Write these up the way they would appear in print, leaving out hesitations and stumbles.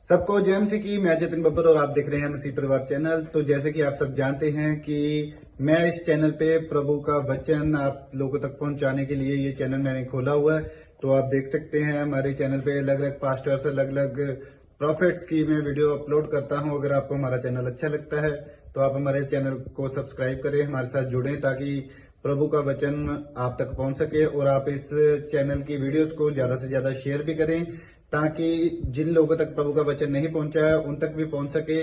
सबको जय मसीह की। मैं जतिन बब्बर और आप देख रहे हैं मसीह परिवार चैनल। तो जैसे कि आप सब जानते हैं कि मैं इस चैनल पे प्रभु का वचन आप लोगों तक पहुंचाने के लिए ये चैनल मैंने खोला हुआ है। तो आप देख सकते हैं हमारे चैनल पे अलग अलग पास्टर्स, अलग अलग प्रॉफिट्स की मैं वीडियो अपलोड करता हूं। अगर आपको हमारा चैनल अच्छा लगता है तो आप हमारे चैनल को सब्सक्राइब करें, हमारे साथ जुड़ें ताकि प्रभु का वचन आप तक पहुंच सके। और आप इस चैनल की वीडियोस को ज्यादा से ज्यादा शेयर भी करें ताकि जिन लोगों तक प्रभु का वचन नहीं पहुंचा है उन तक भी पहुंच सके।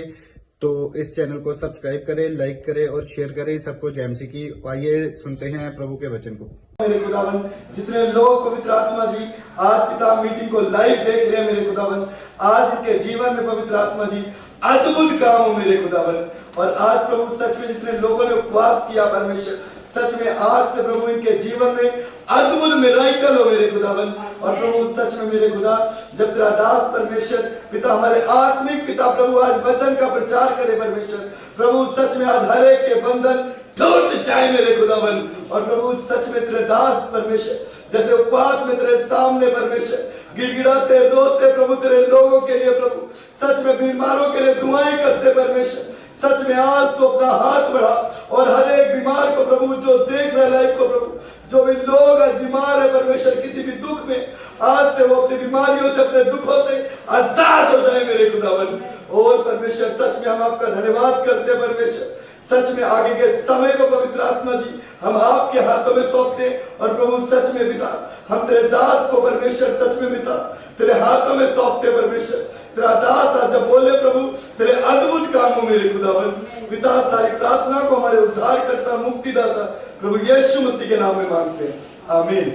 तो इस चैनल को सब्सक्राइब करें, लाइक करें और शेयर करें। सबको जय मसीह की। आइए सुनते हैं प्रभु के वचन को। मेरे खुदावन, जितने लोग पवित्र आत्मा जी आज पिता मीटिंग को लाइव देख रहे हैं मेरे खुदावन, आज इनके जीवन में पवित्र आत्मा जी अद्भुत काम हो मेरे खुदावन। और आज प्रभु सच में जितने लोगों ने उपवास किया परमेश्वर, सच में आज से प्रभु इनके जीवन में अद्भुत मिराकल हो मेरे खुदावन। और प्रभु सच में मेरे खुदा, जब तेरा दास परमेश्वर पिता, हमारे आत्मिक पिता प्रभु आज वचन का प्रचार करे परमेश्वर, प्रभु सच में आज हर एक के बंधन टूट जाए मेरे खुदावन। और प्रभु सच में तेरे दास परमेश्वर जैसे उपवास में तेरे सामने परमेश्वर गिड़गिड़ाते रोते प्रभु तेरे लोगों के लिए, प्रभु सच में बीमारों के लिए दुआएं करते परमेश्वर, सच में आज तो अपना हाथ बढ़ा और हर एक बीमार को प्रभु जो देख रहे लाइव को प्रभु, जो भी लोग आज बीमार है परमेश्वर किसी भी दुख में, आज से वो अपनी बीमारियों से अपने दुखों से आजाद हो जाए मेरे खुदावन। और परमेश्वर सच में हम आपका धन्यवाद करते हैं परमेश्वर। सच में आगे के समय को पवित्र आत्मा जी हम आपके हाथों में सौंपते हैं। और प्रभु सच में पिता, हम तेरे दास को परमेश्वर सच में पिता तेरे हाथों में सौंपते परमेश्वर। तेरा दास आज जब बोले प्रभु तेरे अद्भुत काम हो मेरे खुदावन पिता। सारी प्रार्थना को हमारे उद्धार करता मुक्तिदाता प्रभु यीशु मसीह के नाम में मांगते हैं, आमीन।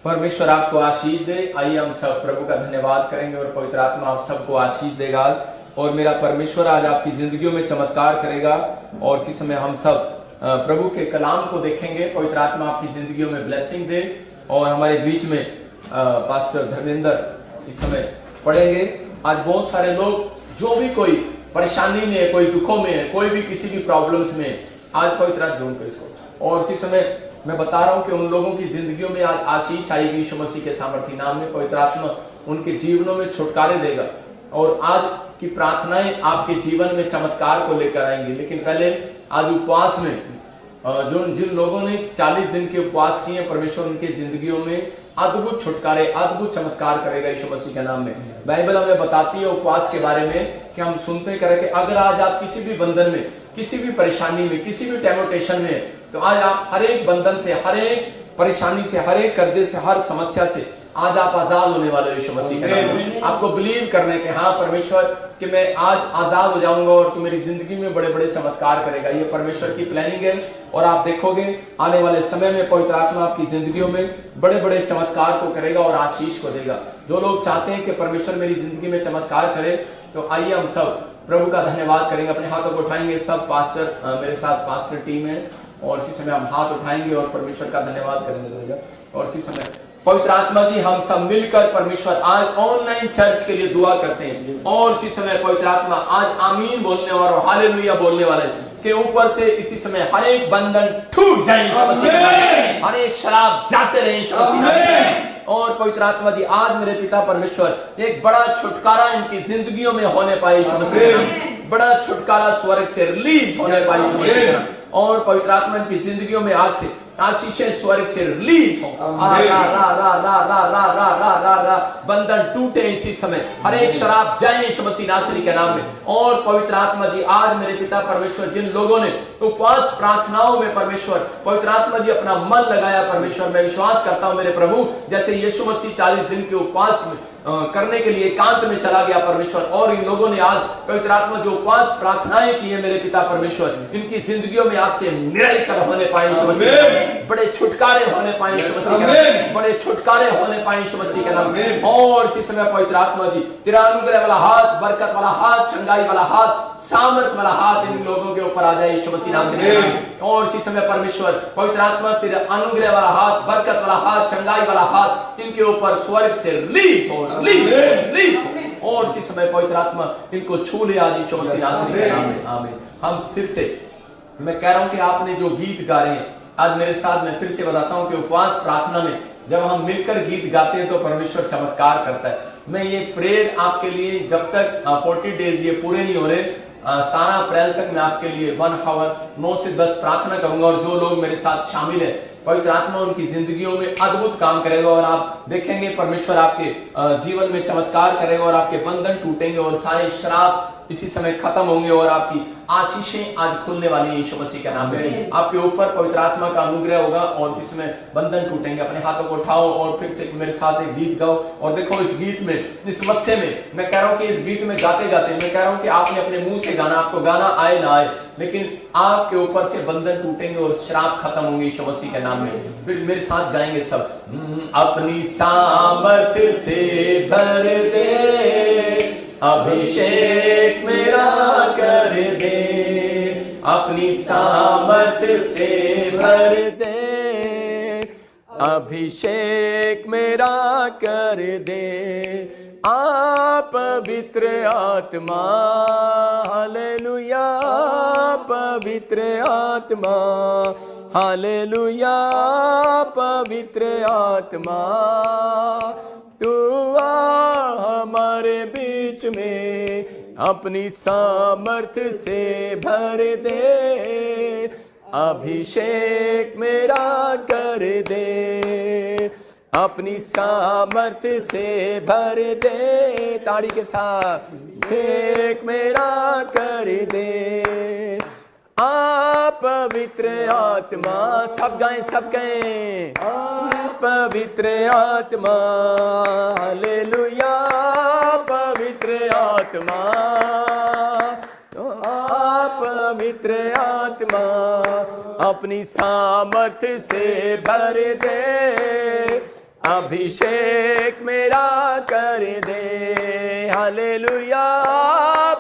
परमेश्वर आपको आशीष दे। आइए हम सब प्रभु का धन्यवाद करेंगे और पवित्र आत्मा आप सबको आशीष देगा। और मेरा परमेश्वर आज आपकी जिंदगियों में चमत्कार करेगा। और इसी समय हम सब प्रभु के कलाम को देखेंगे। पवित्र आत्मा आपकी जिंदगियों में ब्लेसिंग दे। और हमारे बीच में पास्टर धर्मेंद्र इस समय पढ़ेंगे। आज बहुत सारे लोग जो भी कोई परेशानी में, कोई दुखों में, कोई भी किसी भी प्रॉब्लम्स में, आज पवित्र आत्मा जोड़कर इसको। और इसी समय मैं बता रहा हूँ कि उन लोगों की जिंदगियों में आज आशीष आएगी यीशु मसीह के सामर्थी नाम में। पवित्र आत्मा उनके जीवनों में छुटकारे देगा। और आज की प्रार्थनाएं आपके जीवन में चमत्कार को लेकर आएंगी। लेकिन पहले आज उपवास में जिन लोगों ने 40 दिन के उपवास किए, परमेश्वर उनके जिंदगियों में अद्भुत छुटकारे, अद्भुत चमत्कार करेगा यीशु मसीह के नाम में। बाइबल हमें बताती है उपवास के बारे में कि हम सुनते करें कि अगर आज आप किसी भी बंधन में, किसी भी परेशानी में, किसी भी टेम्पटेशन में, तो आज आप हर एक बंधन से, हर एक परेशानी से, हर एक कर्जे से, हर समस्या से आज आप आजाद होने वाले यीशु मसीह के नाम में। आपको बिलीव करने के, हाँ परमेश्वर कि मैं आज आजाद हो जाऊंगा और तू मेरी जिंदगी में बड़े बड़े चमत्कार करेगा। ये परमेश्वर की प्लानिंग है। और आप देखोगे आने वाले समय में पवित्र आत्मा आपकी जिंदगियों में बड़े बड़े चमत्कार को करेगा और आशीष को देगा। जो लोग चाहते हैं कि परमेश्वर मेरी जिंदगी में चमत्कार करे, तो आइए हम सब प्रभु का धन्यवाद करेंगे। अपने हाथों को उठाएंगे। सब पास्टर मेरे साथ पास्टर टीम है। और इसी समय हम हाथ उठाएंगे और परमेश्वर का धन्यवाद करेंगे। और इसी समय पवित्र आत्मा जी हम सब मिलकर परमेश्वर आज ऑनलाइन चर्च के लिए दुआ करते हैं। और इसी समय पवित्र आत्मा आज आमीन बोलने वाला और हालेलुया बोलने वाले के ऊपर से इसी समय हर एक बंधन टूट जाए, हर एक शराब जाते रहे। और पवित्र आत्मा जी आज मेरे पिता परमेश्वर एक बड़ा छुटकारा इनकी जिंदगियों में होने पाए, बड़ा छुटकारा स्वर्ग से रिलीज होने पाए। और पवित्र आत्मा इनकी जिंदगियों में आज से आशीषें स्वर्ग से रिलीज हो। बंधन टूटे इसी समय, हर एक शराब जाए यीशु मसीह नासरी के नाम में। और पवित्र आत्मा जी आज मेरे पिता परमेश्वर जिन लोगों ने उपवास प्रार्थनाओं में परमेश्वर पवित्र आत्मा जी अपना मन लगाया परमेश्वर, मैं विश्वास करता हूं मेरे प्रभु जैसे यीशु मसीह 40 दिन के उपवास में करने के लिए एकांत में चला गया परमेश्वर, और इन लोगों ने आज पवित्र आत्मा जो उपवास प्रार्थनाएं की है मेरे पिता परमेश्वर, इनकी जिंदगियों में आज से मिराकल होने पाए यीशु मसीह, बड़े छुटकारे होने पाए यीशु मसीह के नाम, बड़े छुटकारे होने पाए यीशु मसीह के नाम। और इसी समय पवित्र आत्मा जी तेरा अनुग्रह वाला हाथ, बरकत वाला हाथ, चंगाई वाला हाथ, सामर्थ वाला हाथ इन लोगों के ऊपर आ जाए यीशु मसीह नाम से। और इसी समय परमेश्वर पवित्र आत्मा तेरा अनुग्रह वाला हाथ, बरकत वाला हाथ, चंगाई वाला हाथ इनके ऊपर स्वर्ग से रिलीज हो। और इसी समय पवित्र आत्मा इनको छू ले आज यीशु मसीह नासरी के नाम में, आमीन। हम फिर से, मैं कह रहा हूं कि आपने जो गीत गा रहे हैं आज मेरे साथ, मैं फिर से बताता हूं कि उपवास प्रार्थना में जब हम मिलकर गीत गाते हैं तो परमेश्वर चमत्कार करता है। मैं ये प्रेयर आपके लिए जब तक 40 डेज ये पूरे नहीं हो रहे, 17 अप्रैल तक मैं आपके लिए 1 आवर 9 से 10 प्रार्थना करूंगा। और जो लोग मेरे साथ शामिल है, पवित्र आत्मा उनकी जिंदगियों में अद्भुत काम करेगा और आप देखेंगे परमेश्वर आपके जीवन में चमत्कार करेगा और आपके बंधन टूटेंगे और सारे श्राप इसी समय खत्म होंगे और आपकी आशीषें आज खुलने वाली है यीशु मसीह के नाम में। आपके ऊपर पवित्र आत्मा का अनुग्रह होगा और इसी समय बंधन टूटेंगे। अपने हाथों को उठाओ और फिर से मेरे साथ एक गीत गाओ। और देखो इस गीत में, इस मस्से में, मैं कह रहा हूं कि इस गीत में गाते गाते मैं कह रहा हूं कि आपने अपने मुंह से गाना, आपको गाना आए ना आए, लेकिन आपके ऊपर से बंधन टूटेंगे और श्राप खत्म होंगे यीशु मसीह के नाम में। फिर मेरे साथ गाएंगे सब। अपनी सामर्थ्य से भर दे, अभिषेक मेरा कर दे, अपनी सामर्थ्य से भर दे, अभिषेक मेरा कर दे। आप पवित्र आत्मा, हालेलुया, पवित्र आत्मा, हालेलुया, पवित्र आत्मा, तू आ हमारे बीच में, अपनी सामर्थ्य से भर दे, अभिषेक मेरा कर दे, अपनी सामर्थ्य से भर दे। ताड़ी के साथ, अभिषेक मेरा कर दे। आप पवित्र आत्मा, सब गाएं, सब गाएं। आप पवित्र आत्मा, हालेलुया, पवित्र आत्मा, आप पवित्र आत्मा, अपनी सामर्थ्य से भर दे, अभिषेक मेरा कर दे। हालेलुया,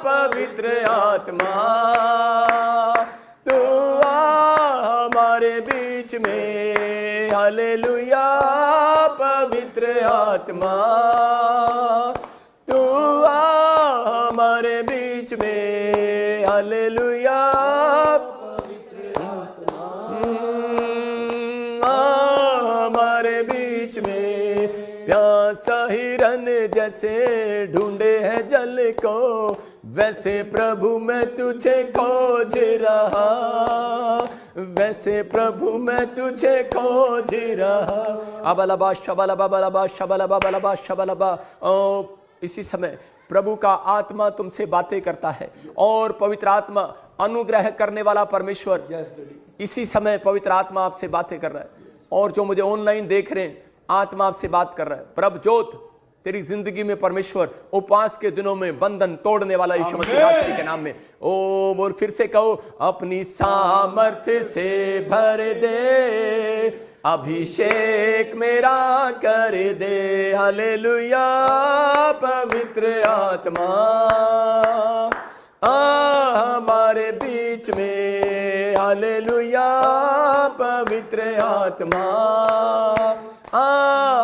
पवित्र आत्मा, तू आ हमारे बीच में, हालेलुया, पवित्र आत्मा, तू आ हमारे बीच में, हालेलुया, हमारे बीच में। प्यासा हिरन जैसे ढूंढे है जल को, वैसे प्रभु मैं तुझे खोज रहा, वैसे प्रभु मैं तुझे खोज रहा। अबलबा शबलबा बलबा शबलबा बलबा शबलबा। इसी समय प्रभु का आत्मा तुमसे बातें करता है और पवित्र आत्मा, अनुग्रह करने वाला परमेश्वर, इसी समय पवित्र आत्मा आपसे बातें कर रहा है। और जो मुझे ऑनलाइन देख रहे हैं, आत्मा आपसे बात कर रहा है। प्रभु जोत, तेरी जिंदगी में परमेश्वर उपवास के दिनों में बंधन तोड़ने वाला यीशु मसीह के नाम में। ओ बोल, फिर से कहो, अपनी सामर्थ्य से भर दे, अभिषेक मेरा कर दे। हालेलुया, पवित्र आत्मा हमारे बीच में, हालेलुया, पवित्र आत्मा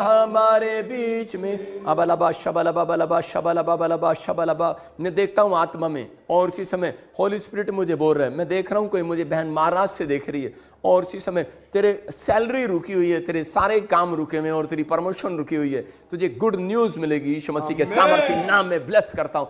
हमारे बीच में। अबलबा शबलबा बलबा शबलबा बलबा शबलबा। मैं देखता हूँ आत्मा में और इसी समय होली स्पिरिट मुझे बोल रहा है। मैं देख रहा हूँ कोई मुझे बहन महाराष्ट्र से देख रही है और इसी समय तेरे सैलरी रुकी हुई है, तेरे सारे काम रुके हुए हैं और तेरी प्रमोशन रुकी हुई है। तुझे गुड न्यूज मिलेगी यीशु मसीह के सामर्थ्य नाम में। ब्लेस करता हूँ।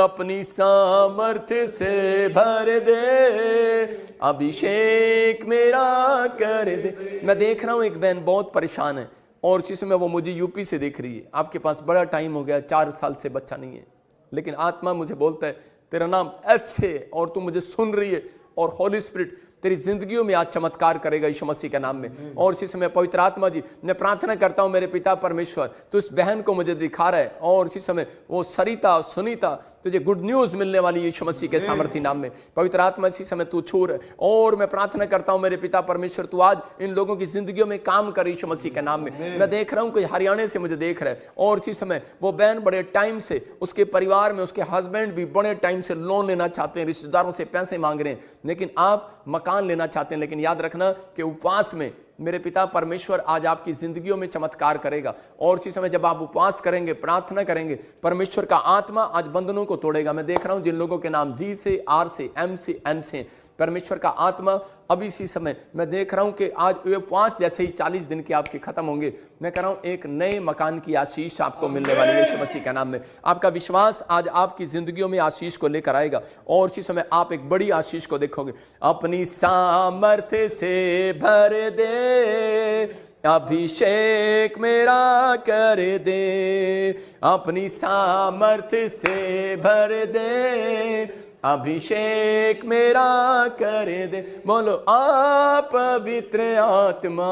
अपनी सामर्थ्य से भर दे, अभिषेक मेरा कर दे। मैं देख रहा हूँ एक बहन बहुत परेशान है और इसी समय वो मुझे यूपी से देख रही है। आपके पास बड़ा टाइम हो गया, 4 साल से बच्चा नहीं है, लेकिन आत्मा मुझे बोलता है तेरा नाम ऐसे, और तू मुझे सुन रही है और होली स्पिरिट तेरी जिंदगियों में आज चमत्कार करेगा यीशु मसीह के नाम में। और इसी समय पवित्र आत्मा जी, मैं प्रार्थना करता हूं मेरे पिता परमेश्वर, तो इस बहन को मुझे दिखा रहा है और इसी समय वो सरिता सुनीता, तुझे गुड न्यूज मिलने वाली यीशु मसीह के सामर्थ्य नाम में। पवित्र आत्मा इसी समय तू छू रहा है और मैं प्रार्थना करता हूं मेरे पिता परमेश्वर, तू आज इन लोगों की जिंदगियों में काम कर यीशु मसीह के नाम में। मैं देख रहा हूं कोई हरियाणा से मुझे देख रहा है और इसी समय वो बहन बड़े टाइम से, उसके परिवार में उसके हस्बैंड भी बड़े टाइम से लोन लेना चाहते हैं, रिश्तेदारों से पैसे मांग रहे हैं, लेकिन आप मकान लेना चाहते हैं। लेकिन याद रखना कि उपवास में मेरे पिता परमेश्वर आज आपकी जिंदगियों में चमत्कार करेगा। और इसी समय जब आप उपवास करेंगे, प्रार्थना करेंगे, परमेश्वर का आत्मा आज बंधनों को तोड़ेगा। मैं देख रहा हूं जिन लोगों के नाम जी से, आर से, एम से, एन से, परमेश्वर का आत्मा अब इसी समय मैं देख रहा हूं कि आज ये 5 जैसे ही 40 दिन के आपके खत्म होंगे, मैं कह रहा हूं एक नए मकान की आशीष आपको मिलने वाली है यीशु मसीह के नाम में। आपका विश्वास आज आपकी जिंदगियों में आशीष को लेकर आएगा और इसी समय आप एक बड़ी आशीष को देखोगे। अपनी सामर्थ्य से भर दे, अभिषेक मेरा कर दे, अपनी सामर्थ्य से भर दे, अभिषेक मेरा कर दे। बोलो आप पवित्र आत्मा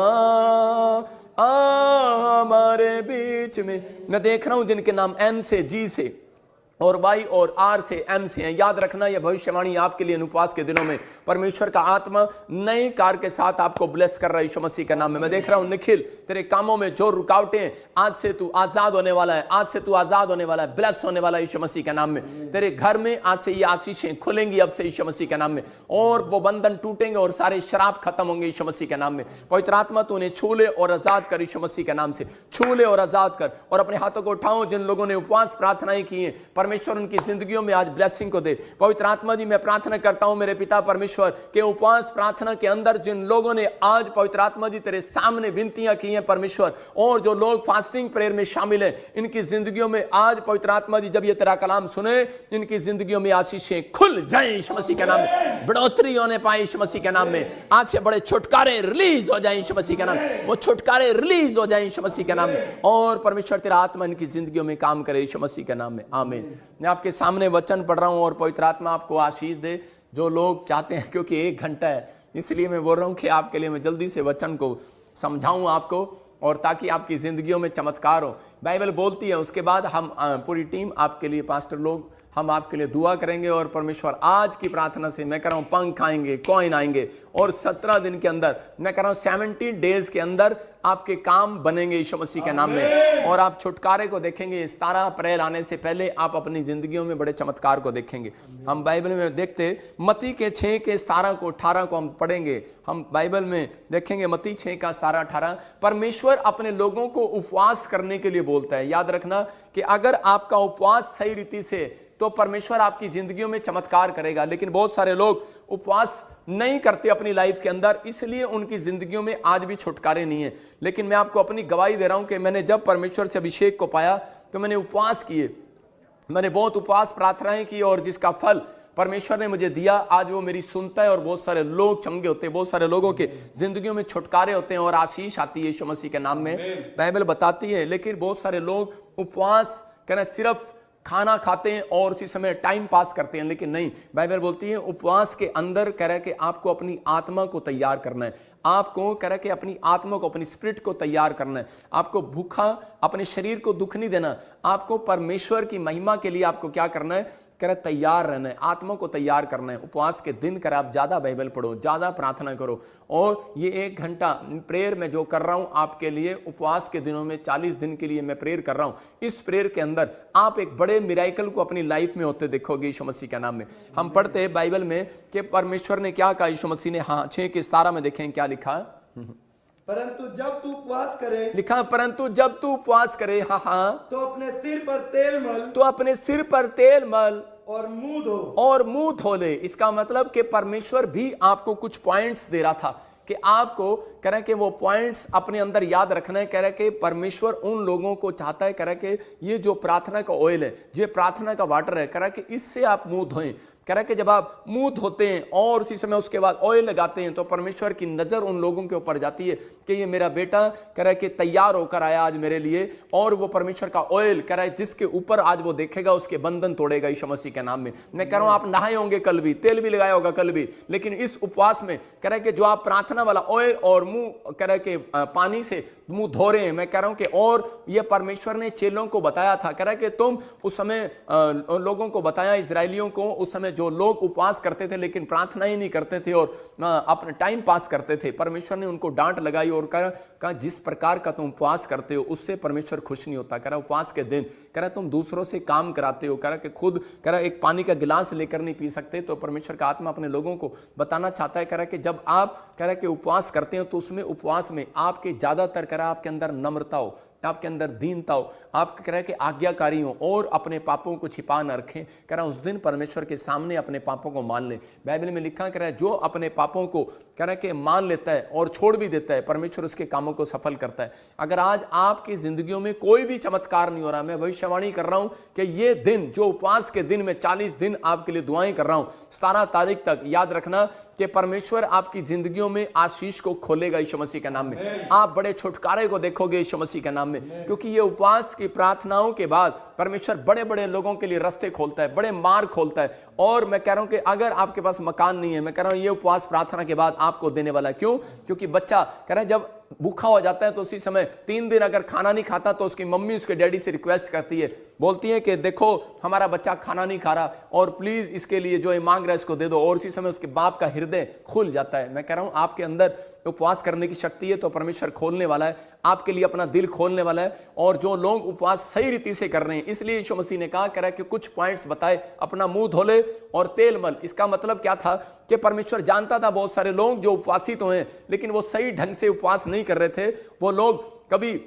हमारे बीच में। मैं देख रहा हूं जिनके नाम एन से, जी से और वाई और आर से, एम से हैं। याद रखना यह भविष्यवाणी आपके लिए उपवास के दिनों में परमेश्वर का आत्मा नई कार के साथ आपको ब्लेस कर रहा है यीशु मसीह के नाम में। मैं देख रहा हूं निखिल, तेरे कामों में जो रुकावटें हैं आज से तू आजाद होने वाला है, आज से तू आजाद होने वाला है, ब्लेस होने वाला है यीशु मसीह के नाम में। तेरे घर में आज से ये आशीषें खुलेंगी अब से यीशु मसीह के नाम में, और वो बंधन टूटेंगे और सारे शराब खत्म होंगे यीशु मसीह के नाम में। पवित्र आत्मा तू उन्हें छू ले और आजाद कर यीशु मसीह के नाम से, छू ले और आजाद कर। और अपने हाथों को उठाओ जिन लोगों ने उपवास प्रार्थनाएं की हैं, परमेश्वर उनकी जिंदगी में आज ब्लेसिंग को दे। पवित्र आत्मा जी मैं प्रार्थना करता हूं मेरे पिता परमेश्वर के उपवास प्रार्थना के अंदर जिन लोगों ने आज पवित्र आत्मा जी तेरे सामने विनतियां की हैं परमेश्वर, और जो लोग फास्टिंग प्रेयर में शामिल हैं, इनकी जिंदगियों में आज पवित्र आत्मा जी जब ये तेरा कलाम सुने, इनकी जिंदगियों में आशीषें खुल जाए यीशु मसीह के नाम में, बढ़ोतरी होने पाए यीशु मसीह के नाम में। आज से बड़े छुटकारे रिलीज हो जाए यीशु मसीह के नाम में, वो छुटकारे रिलीज हो जाए यीशु मसीह के नाम में, और परमेश्वर तेरा आत्मा इनकी जिंदगियों में काम करे यीशु मसीह के नाम में, आमीन। मैं आपके सामने वचन पढ़ रहा हूं और पवित्र आत्मा आपको आशीष दे। जो लोग चाहते हैं, क्योंकि 1 घंटा है इसलिए मैं बोल रहा हूं कि आपके लिए मैं जल्दी से वचन को समझाऊं आपको, और ताकि आपकी जिंदगियों में चमत्कार हो। बाइबल बोलती है, उसके बाद हम पूरी टीम आपके लिए, पास्टर लोग, हम आपके लिए दुआ करेंगे, और परमेश्वर आज की प्रार्थना से मैं कह रहा हूं पंख आएंगे, कॉइन आएंगे, और 17 दिन के अंदर, मैं कह रहा हूं 70 डेज के अंदर आपके काम बनेंगे यीशु मसीह के नाम में, और आप छुटकारे को देखेंगे। 17 अप्रैल आने से पहले आप अपनी जिंदगियों में बड़े चमत्कार को देखेंगे। हम बाइबल में देखते मत्ती के 6 के 17 को 18 को हम पढ़ेंगे। हम बाइबल में देखेंगे मत्ती 6 का 17 18, परमेश्वर अपने लोगों को उपवास करने के लिए बोलता है। याद रखना कि अगर आपका उपवास सही रीति से, तो परमेश्वर आपकी जिंदगियों में चमत्कार करेगा। लेकिन बहुत सारे लोग उपवास नहीं करते अपनी लाइफ के अंदर, इसलिए उनकी जिंदगियों में आज भी छुटकारे नहीं है। लेकिन मैं आपको अपनी गवाही दे रहा हूं कि मैंने जब परमेश्वर से अभिषेक को पाया तो मैंने उपवास किए, मैंने बहुत उपवास प्रार्थनाएं की, और जिसका फल परमेश्वर ने मुझे दिया आज वो मेरी सुनता है, और बहुत सारे लोग चंगे होते हैं, बहुत सारे लोगों के जिंदगियों में छुटकारे होते हैं और आशीष आती है यीशु मसीह के नाम में, बाइबल बताती है। लेकिन बहुत सारे लोग उपवास करें, सिर्फ खाना खाते हैं और उसी समय टाइम पास करते हैं, लेकिन नहीं, बाइबल बोलती है उपवास के अंदर कह रहा है कि आपको अपनी आत्मा को तैयार करना है, आपको कह रहा है कि अपनी आत्मा को, अपनी स्पिरिट को तैयार करना है, आपको भूखा अपने शरीर को दुख नहीं देना, आपको परमेश्वर की महिमा के लिए आपको क्या करना है, कह रहा तैयार रहना है, आत्मा को तैयार करना है। उपवास के दिन कर आप ज्यादा बाइबल पढ़ो, ज्यादा प्रार्थना करो, और ये 1 घंटा प्रेयर में जो कर रहा हूं आपके लिए, उपवास के दिनों में 40 दिन के लिए मैं प्रेयर कर रहा हूं, इस प्रेयर के अंदर आप एक बड़े मिराइकल को अपनी लाइफ में होते देखोगे यीशु मसीह के नाम में। हम पढ़ते हैं बाइबल में कि परमेश्वर ने क्या कहा यीशु मसीह ने, हाँ 6 के 17 में देखें क्या लिखा है, परंतु जब तू उपवास करे, लिखा परंतु जब तू उपवास करे, हाँ तो अपने सिर पर तेल मल, तो अपने सिर पर तेल मल और मुंह धो ले। इसका मतलब कि परमेश्वर भी आपको कुछ पॉइंट्स दे रहा था कि आपको कह रहे कि वो पॉइंट्स अपने अंदर याद रखना है। कह रहे कि परमेश्वर उन लोगों को चाहता है, कह रहे कि ये जो प्रार्थना का ऑयल है, ये प्रार्थना का वाटर है, कह रहे कि इससे आप मुंह धोएं। कह रहा है कि जब आप मुंह धोते हैं और उसी समय उसके बाद ऑयल लगाते हैं, तो परमेश्वर की नजर उन लोगों के ऊपर जाती है कि ये मेरा बेटा कह रहा है कि तैयार होकर आया आज मेरे लिए, और वो परमेश्वर का ऑयल कह रहा है जिसके ऊपर आज वो देखेगा उसके बंधन तोड़ेगा यीशु मसीह के नाम में। मैं कह रहा हूं आप नहाए होंगे कल भी, तेल भी लगाया होगा कल भी, लेकिन इस उपवास में कह रहा है कि जो आप प्रार्थना वाला ऑयल और मुंह कह रहा है कि पानी से मुंह धो रहे हैं, मैं कह रहा हूं कि और ये परमेश्वर ने चेलों को बताया था, कह रहा है कि तुम उस समय लोगों को बताया, इजरायलियों को, उस समय जो लोग उपवास करते थे लेकिन प्रार्थना ही नहीं करते थे और अपना टाइम पास करते थे, परमेश्वर ने उनको डांट लगाई और कहा जिस प्रकार का तुम उपवास करते हो उससे परमेश्वर खुश नहीं होता। कह रहा उपवास के दिन कह रहा तुम दूसरों से काम कराते हो, कह रहा कि खुद कह रहा एक पानी का गिलास लेकर नहीं पी सकते, तो परमेश्वर का आत्मा अपने लोगों को बताना चाहता है, कह रहा कि जब आप कह रहा कि उपवास करते हो तो उसमें उपवास में आपके ज्यादातर कह रहा आपके अंदर नम्रता हो, आपके अंदर दीनता हो, आप कह रहे हैं कि आज्ञाकारी हो और अपने पापों को छिपा न रखें। कह रहा है उस दिन परमेश्वर के सामने अपने पापों को मान ले। बाइबल में लिखा कह रहा है जो अपने पापों को कह रहा है कि मान लेता है और छोड़ भी देता है, परमेश्वर उसके कामों को सफल करता है। अगर आज आपकी जिंदगियों में कोई भी चमत्कार नहीं हो रहा, मैं भविष्यवाणी कर रहा हूं कि ये दिन जो उपवास के दिन में 40 दिन आपके लिए दुआएं कर रहा हूं, 17 तारीख तक याद रखना कि परमेश्वर आपकी जिंदगियों में आशीष को खोलेगा यीशु मसीह के नाम में। आप बड़े छुटकारे को देखोगे यीशु मसीह के नाम में, क्योंकि ये उपवास की प्रार्थनाओं के बाद परमेश्वर बड़े बड़े लोगों के लिए रास्ते खोलता है, बड़े मार्ग खोलता है। और मैं कह रहा हूं कि अगर आपके पास मकान नहीं है, मैं कह रहा हूं ये उपवास प्रार्थना के बाद आपको देने वाला है। क्यों? क्योंकि बच्चा कह रहा है जब भूखा हो जाता है तो उसी समय 3 दिन अगर खाना नहीं खाता तो उसकी मम्मी उसके डैडी से रिक्वेस्ट करती है, बोलती है कि देखो हमारा बच्चा खाना नहीं खा रहा और प्लीज इसके लिए जो ये मांग रहा है इसको दे दो, और उसी समय उसके बाप का हृदय खुल जाता है। मैं कह रहा हूं आपके अंदर उपवास करने की शक्ति है तो परमेश्वर खोलने वाला है, आपके लिए अपना दिल खोलने वाला है। और जो लोग उपवास सही रीति से कर रहे हैं, इसलिए यीशु मसीह ने कहा कह रहा है कि कुछ पॉइंट्स बताए, अपना मुंह धोले और तेल मल। इसका मतलब क्या था कि परमेश्वर जानता था बहुत सारे लोग जो उपवासी तो हैं लेकिन वो सही ढंग से उपवास नहीं कर रहे थे। वो लोग कभी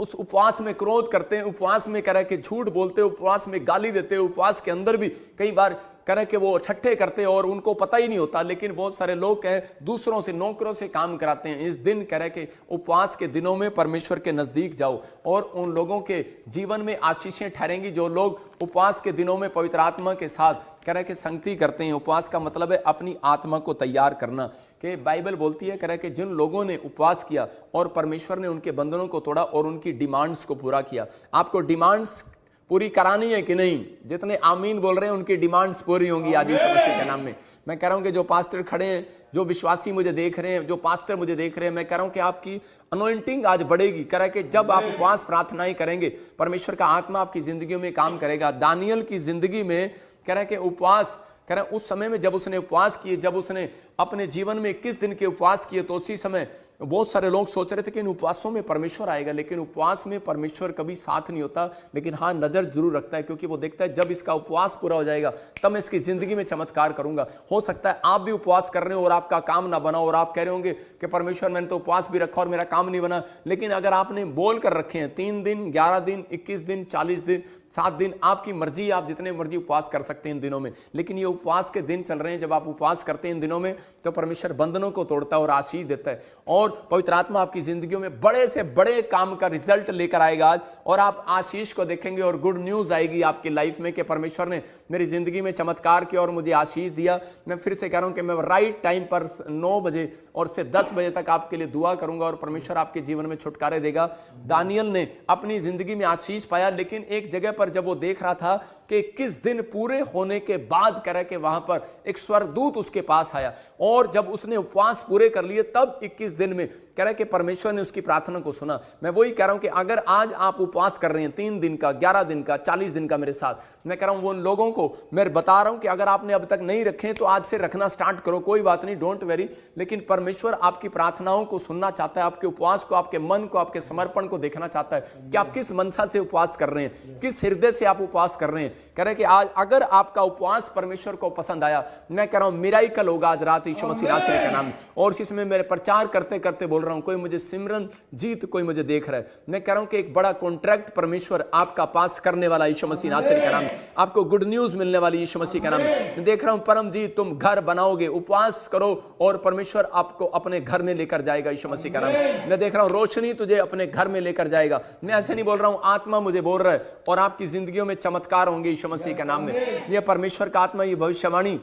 उस उपवास में क्रोध करते हैं, उपवास में कह रहा है कि झूठ बोलते हैं, उपवास में गाली देते हैं, उपवास के अंदर भी कई बार कह रहे कि वो ठट्ठे करते हैं और उनको पता ही नहीं होता। लेकिन बहुत सारे लोग कह दूसरों से नौकरों से काम कराते हैं। इस दिन कह रहे कि उपवास के दिनों में परमेश्वर के नजदीक जाओ और उन लोगों के जीवन में आशीषें ठहरेंगी जो लोग उपवास के दिनों में पवित्र आत्मा के साथ कह रहे कि संगति करते हैं। उपवास का मतलब है अपनी आत्मा को तैयार करना। कि बाइबल बोलती है कह रहे कि जिन लोगों ने उपवास किया और परमेश्वर ने उनके बंधनों को तोड़ा और उनकी डिमांड्स को पूरा किया। आपको डिमांड्स पूरी करानी है कि नहीं? जितने आमीन बोल रहे हैं उनकी डिमांड्स पूरी होंगी आज यीशु मसीह के नाम में। मैं कह रहा हूं कि जो पास्टर खड़े हैं, जो विश्वासी मुझे देख रहे हैं, जो पास्टर मुझे देख रहे हैं, मैं कह रहा हूं कि आपकी अनॉइंटिंग आज बढ़ेगी। कह रहा है कि जब आप उपवास प्रार्थनाएं करेंगे परमेश्वर का आत्मा आपकी जिंदगी में काम करेगा। दानियल की जिंदगी में कह रहा है कि उपवास, कह रहा है उस समय में जब उसने उपवास किए, जब उसने अपने जीवन में 21 दिन के उपवास किए, तो उसी समय बहुत सारे लोग सोच रहे थे कि इन उपवासों में परमेश्वर आएगा। लेकिन उपवास में परमेश्वर कभी साथ नहीं होता, लेकिन हाँ नजर जरूर रखता है, क्योंकि वो देखता है जब इसका उपवास पूरा हो जाएगा तब मैं इसकी जिंदगी में चमत्कार करूंगा। हो सकता है आप भी उपवास कर रहे हो और आपका काम ना बना और आप कह रहे होंगे कि परमेश्वर मैंने तो उपवास भी रखा और मेरा काम नहीं बना। लेकिन अगर आपने बोल कर रखे हैं 3 दिन, 11 दिन, 21 दिन, 40 दिन, 7 दिन, आपकी मर्जी, आप जितने मर्जी उपवास कर सकते हैं इन दिनों में। लेकिन ये उपवास के दिन चल रहे हैं, जब आप उपवास करते हैं इन दिनों में तो परमेश्वर बंधनों को तोड़ता है और आशीष देता है और पवित्र आत्मा आपकी जिंदगियों में बड़े से बड़े काम का रिजल्ट लेकर आएगा आज। और आप आशीष को देखेंगे और गुड न्यूज आएगी आपकी लाइफ में कि परमेश्वर ने मेरी जिंदगी में चमत्कार किया और मुझे आशीष दिया। मैं फिर से कह रहा हूं कि मैं राइट टाइम पर 9 बजे और से 10 बजे तक आपके लिए दुआ करूंगा और परमेश्वर आपके जीवन में छुटकारे देगा। दानियल ने अपनी जिंदगी में आशीष पाया, लेकिन एक जगह पर जब वो देख रहा था कि 21 दिन पूरे होने के बाद कह रहा है कि वहां पर एक स्वर्गदूत उसके पास आया और जब उसने उपवास पूरे कर लिए तब 21 दिन में कह रहा है कि परमेश्वर ने उसकी प्रार्थना को सुना। मैं वही कह रहा हूं कि अगर आज आप उपवास कर रहे हैं 3 दिन का, 11 दिन का, 40 दिन का मेरे साथ, मैं कह रहा हूं वो लोगों को मैं बता रहा हूं कि अगर आपने अब तक नहीं रखे तो आज से रखना स्टार्ट करो, कोई बात नहीं, डोंट वेरी। लेकिन परमेश्वर आपकी प्रार्थनाओं को सुनना चाहता है, आपके उपवास को, आपके मन को, आपके समर्पण को देखना चाहता है कि आप किस मनसा से उपवास कर रहे हैं, किस हृदय से आप उपवास कर रहे हैं। कह रहे कि आज अगर आपका उपवास परमेश्वर को पसंद आया, मैं कह रहा हूं मिराइकल होगा आज रात यीशु मसीह नासरी के नाम में। और इसमें मेरे प्रचार करते करते बोल रहा हूं, कोई मुझे सिमरन जीत, कोई मुझे देख रहा है, मैं कह रहा हूं कि एक बड़ा कॉन्ट्रैक्ट परमेश्वर आपका पास करने वाला यीशु मसीह नासरी के नाम में। आपको गुड न्यूज मिलने वाली यीशु मसीह के नाम में। मैं देख रहा हूं परमजीत तुम घर बनाओगे, उपवास करो और परमेश्वर आपको अपने घर में लेकर जाएगा यीशु मसीह का नाम। मैं देख रहा हूं रोशनी तुझे अपने घर में लेकर जाएगा। मैं ऐसे नहीं बोल रहा हूं, आत्मा मुझे बोल रहा है और आपकी जिंदगियों में चमत्कार होंगे यीशु मसीह के नाम में। यह परमेश्वर का आत्मा, ये भविष्यवाणी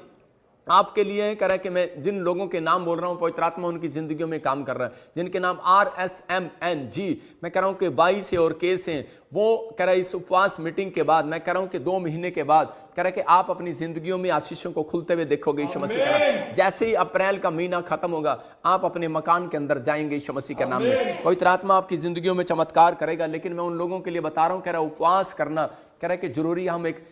आपके लिए कह रहा है कि मैं जिन लोगों के नाम बोल रहा हूं पवित्र आत्मा उनकी जिंदगियों में काम कर रहा है, जिनके नाम RSMNG मैं कह रहा हूं कि 22 से और केस हैं, वो कह रहा है इस उपवास मीटिंग के बाद, मैं कह रहा हूं कि 2 महीने के बाद कह रहा है कि आप अपनी जिंदगियों में आशीषों को खुलते हुए देखोगे यीशु मसीह का नाम। जैसे ही अप्रैल का महीना खत्म होगा आप अपने मकान के अंदर जाएंगे यीशु मसीह के नाम में। पवित्र आत्मा आपकी जिंदगियों में चमत्कार करेगा। लेकिन मैं उन लोगों के लिए बता रहा हूं, कह रहा उपवास करना, कह रहा है कि जरूरी, हम एक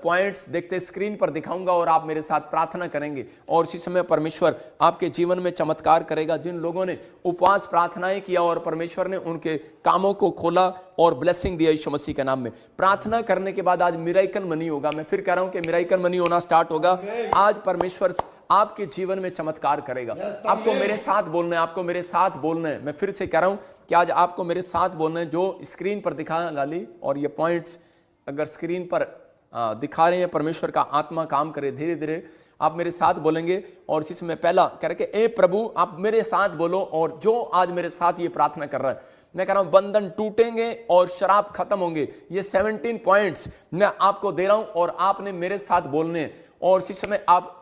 पॉइंट्स देखते स्क्रीन पर दिखाऊंगा और आप मेरे साथ प्रार्थना करेंगे और इसी समय परमेश्वर आपके जीवन में चमत्कार करेगा। जिन लोगों ने उपवास प्रार्थनाएं किया और परमेश्वर ने उनके कामों को खोला और ब्लेसिंग दिया यीशु मसीह के नाम में। प्रार्थना करने के बाद आज मिराइकल मनी होगा। मैं फिर कह रहा हूं कि मिराइकल मनी होना स्टार्ट होगा। आज परमेश्वर आपके जीवन में चमत्कार करेगा। आपको मेरे साथ बोलना है, आपको मेरे साथ बोलना है। मैं फिर से कह रहा हूं कि आज आपको मेरे साथ बोलना है। जो स्क्रीन पर दिखा लाली, और ये पॉइंट्स अगर स्क्रीन पर दिखा रहे हैं, परमेश्वर का आत्मा काम करे, धीरे धीरे आप मेरे साथ बोलेंगे। और इसी समय पहला कह रहे कि ए प्रभु आप मेरे साथ बोलो। और जो आज मेरे साथ ये प्रार्थना कर रहा है, मैं कह रहा हूं बंधन टूटेंगे और शराब खत्म होंगे। ये 17 पॉइंट्स मैं आपको दे रहा हूं और आपने मेरे साथ बोलने हैं, और इसी समय आप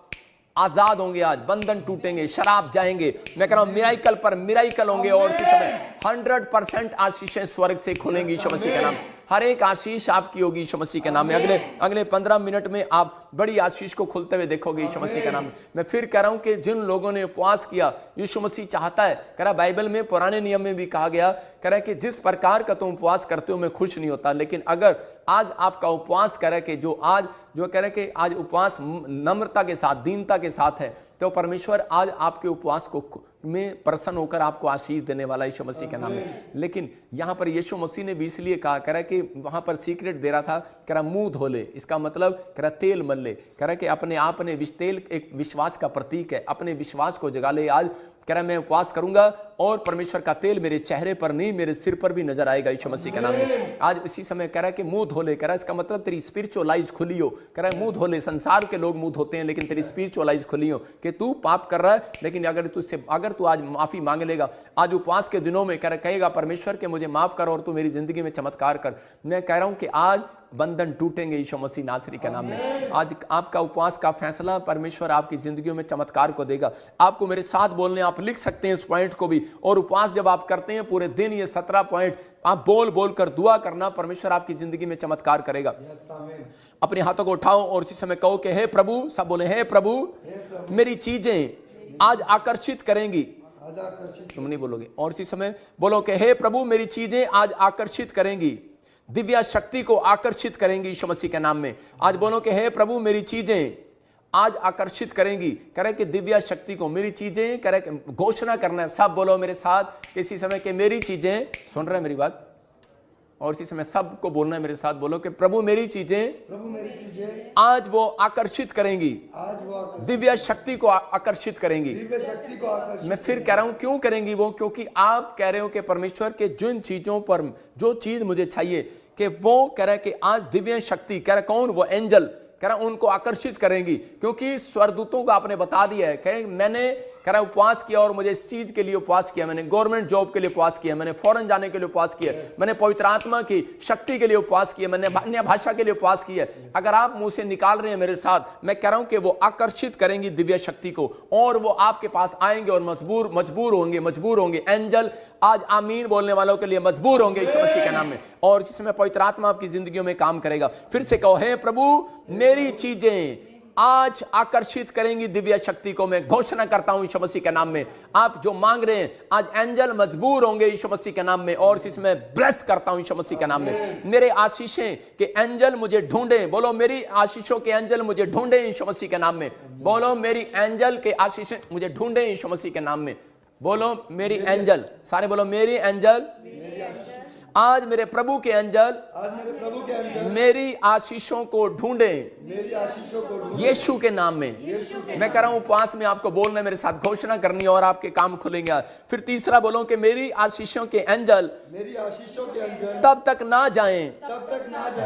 आजाद होंगे। आज बंधन टूटेंगे, शराब जाएंगे। मैं कह रहा हूं मिराइकल पर मिराइकल होंगे, और इसी समय 100% आशीषें स्वर्ग से खुलेंगी यीशु मसीह के नाम। हर एक आशीष आपकी होगी यीशु मसीह के नाम में। अगले 15 मिनट में आप बड़ी आशीष को खुलते हुए देखोगे यीशु मसीह के नाम में। मैं फिर कह रहा हूं कि जिन लोगों ने उपवास किया, यीशु मसीह चाहता है, कह रहा बाइबल में पुराने नियम में भी कहा गया, कह रहा है कि जिस प्रकार का तुम उपवास करते हो मैं खुश नहीं होता, लेकिन अगर आज आपका उपवास कह रहा है कि जो कह रहे कि आज उपवास नम्रता के साथ, दीनता के साथ है, तो परमेश्वर आज आपके उपवास को में प्रसन्न होकर आपको आशीष देने वाला यीशु मसीह के नाम में। लेकिन यहाँ पर यीशु मसीह ने भी इसलिए कहा, कह रहा है कि वहां पर सीक्रेट दे रहा था, कह रहा मुंह धो ले। इसका मतलब कह रहा तेल मल ले, कह रहा कि अपने आप ने तेल एक विश्वास का प्रतीक है, अपने विश्वास को जगा ले। आज कह रहा मैं उपवास करूंगा और परमेश्वर का तेल मेरे चेहरे पर नहीं, मेरे सिर पर भी नजर आएगा यीशु मसीह के नाम में। आज इसी समय कह रहा है कि मुंह धो ले, कह रहा है इसका मतलब तेरी स्पिरिचुअल आइज खुली हो। कह रहा है मुंह धो ले। संसार के लोग मुंह धोते हैं, लेकिन तेरी स्पिरिचुअल आइज खुली हो कि तू पाप कर रहा है, लेकिन अगर तू आज माफी मांग लेगा, आज उपवास के दिनों में कहेगा परमेश्वर के मुझे माफ कर और तू मेरी जिंदगी में चमत्कार कर। मैं कह रहा हूं कि आज बंधन टूटेंगे यीशु मसीह नासरी के नाम में। आज आपका उपवास का फैसला परमेश्वर आपकी जिंदगियों में चमत्कार को देगा। आपको मेरे साथ बोलने, आप लिख सकते हैं इस पॉइंट को भी। और उपवास जब आप करते हैं पूरे दिन, ये 17 पॉइंट आप बोल बोल कर दुआ करना, परमेश्वर आपकी जिंदगी में चमत्कार करेगा। अपने हाथों को उठाओ और इसी समय कहो कि हे प्रभु, सब बोले हे प्रभु मेरी चीजें आज आकर्षित करेंगी। तुम नहीं बोलोगे। और इसी समय बोलो कि हे प्रभु मेरी चीजें आज आकर्षित करेंगी, दिव्य शक्ति को आकर्षित करेंगी यीशु मसीह के नाम में। आज बोलो कि हे प्रभु मेरी चीजें आज आकर्षित करेंगी, करे कि दिव्य शक्ति को, मेरी चीजें, करे घोषणा करना है। सब बोलो मेरे साथ किसी समय के मेरी चीजें, सुन रहे हैं मेरी बात? और इसी समय सबको बोलना है मेरे साथ, बोलो कि प्रभु मेरी चीजें आज वो आकर्षित करेंगी, दिव्य शक्ति को आकर्षित करेंगी। मैं फिर कह रहा हूं क्यों करेंगी वो? क्योंकि आप कह रहे हो कि परमेश्वर के जिन चीजों पर जो चीज मुझे चाहिए, कि वो कह रहा है कि आज दिव्य शक्ति, कह रहा कौन? वो एंजल, कह रहा उनको आकर्षित करेंगी। क्योंकि स्वर्गदूतों को आपने बता दिया है, कह मैंने कह रहा उपवास किया और मुझे इस चीज के लिए उपवास किया, मैंने गवर्नमेंट जॉब के लिए उपवास किया, मैंने फॉरेन जाने के लिए उपवास किया, मैंने पवित्र आत्मा की शक्ति के लिए उपवास किया, मैंने अन्य भाषा के लिए उपवास किया। अगर आप मुंह से निकाल रहे हैं मेरे साथ, मैं कह रहा हूं कि वो आकर्षित करेंगी दिव्य शक्ति को, और वो आपके पास आएंगे और मजबूर होंगे। एंजल आज आमीन बोलने वालों के लिए मजबूर होंगे यीशु मसीह के नाम में। और इसी समय पवित्र आत्मा आपकी जिंदगियों में काम करेगा। फिर से कहो, हे प्रभु मेरी चीजें आज आकर्षित करेंगी दिव्य शक्ति को। मैं घोषणा करता हूं यीशु मसीह के नाम में, आप जो मांग रहे हैं आज एंजल मजबूर होंगे यीशु मसीह के नाम में। और इसमें ब्लेस करता हूं यीशु मसीह के नाम में। मेरे आशीषें के एंजल मुझे ढूंढे, बोलो मेरी आशीषों के एंजल मुझे ढूंढे यीशु मसीह के नाम में। बोलो मेरी एंजल के आशीषें मुझे ढूंढे यीशु मसीह के नाम में। बोलो मेरी एंजल, सारे बोलो मेरी एंजल, आज मेरे प्रभु के एंजल मेरी आशीषों को ढूंढे यीशु के नाम में। मैं कह रहा हूं उपवास में आपको बोलना है मेरे साथ, घोषणा करनी है और आपके काम खुलेंगे आज। फिर तीसरा बोलो कि मेरी आशीषों के एंजल तब तक ना जाएं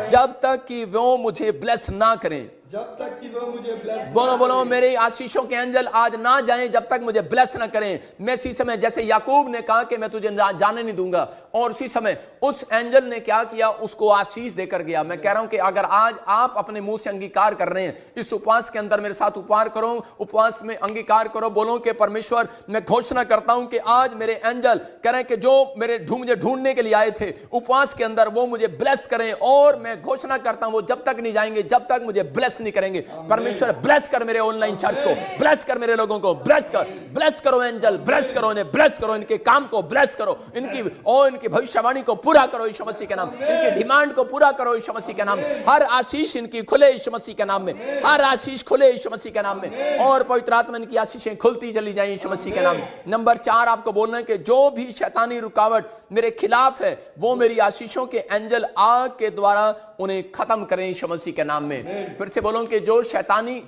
जब तक कि वो मुझे ब्लेस ना करें। जब तक कि वो मुझे ब्लेस, बोलो मेरे आशीषों के एंजल आज ना जाएं जब तक मुझे ब्लेस ना करें। मैं इसी समय जैसे याकूब ने कहा कि मैं तुझे जाने नहीं दूंगा, और उसी समय उस एंजल ने क्या किया? उसको आशीष देकर गया। मैं कह रहा हूं कि अगर आज आप अपने मुंह से अंगीकार कर रहे हैं, इस उपवास के अंदर मेरे साथ उपवास में अंगीकार करो, बोलो कि परमेश्वर मैं घोषणा करता हूं कि आज मेरे एंजल करें कि जो मुझे ढूंढने के लिए आए थे उपवास के अंदर, वो मुझे ब्लेस करें। और मैं घोषणा करता हूं वो जब तक नहीं जाएंगे जब तक मुझे ब्लेस नहीं करेंगे। परमेश्वर ब्लेस कर मेरे ऑनलाइन चर्च को, ब्लेस कर मेरे लोगों को, ब्लेस करो एंजल, ब्लेस करो इन्हें, ब्लेस करो इनके काम को, ब्लेस करो इनकी भविष्यवाणी को पूरा करो यीशु मसीह के नाम, इनकी डिमांड को पूरा करो यीशु मसीह के नाम। हर आशीष इनकी खुले यीशु मसीह के नाम में, हर आशीष खुले यीशु मसीह के नाम में, और पवित्र आत्मा इनकी आशीषें खुलती चली जाए यीशु मसीह के नाम। नंबर 4 आपको बोलना है कि जो भी शैतानी रुकावट मेरे खिलाफ है, वो मेरी आशीषों के एंजल आग के द्वारा उन्हें खत्म करें यीशु मसीह के नाम में। फिर से बोलो कि जो शैतानी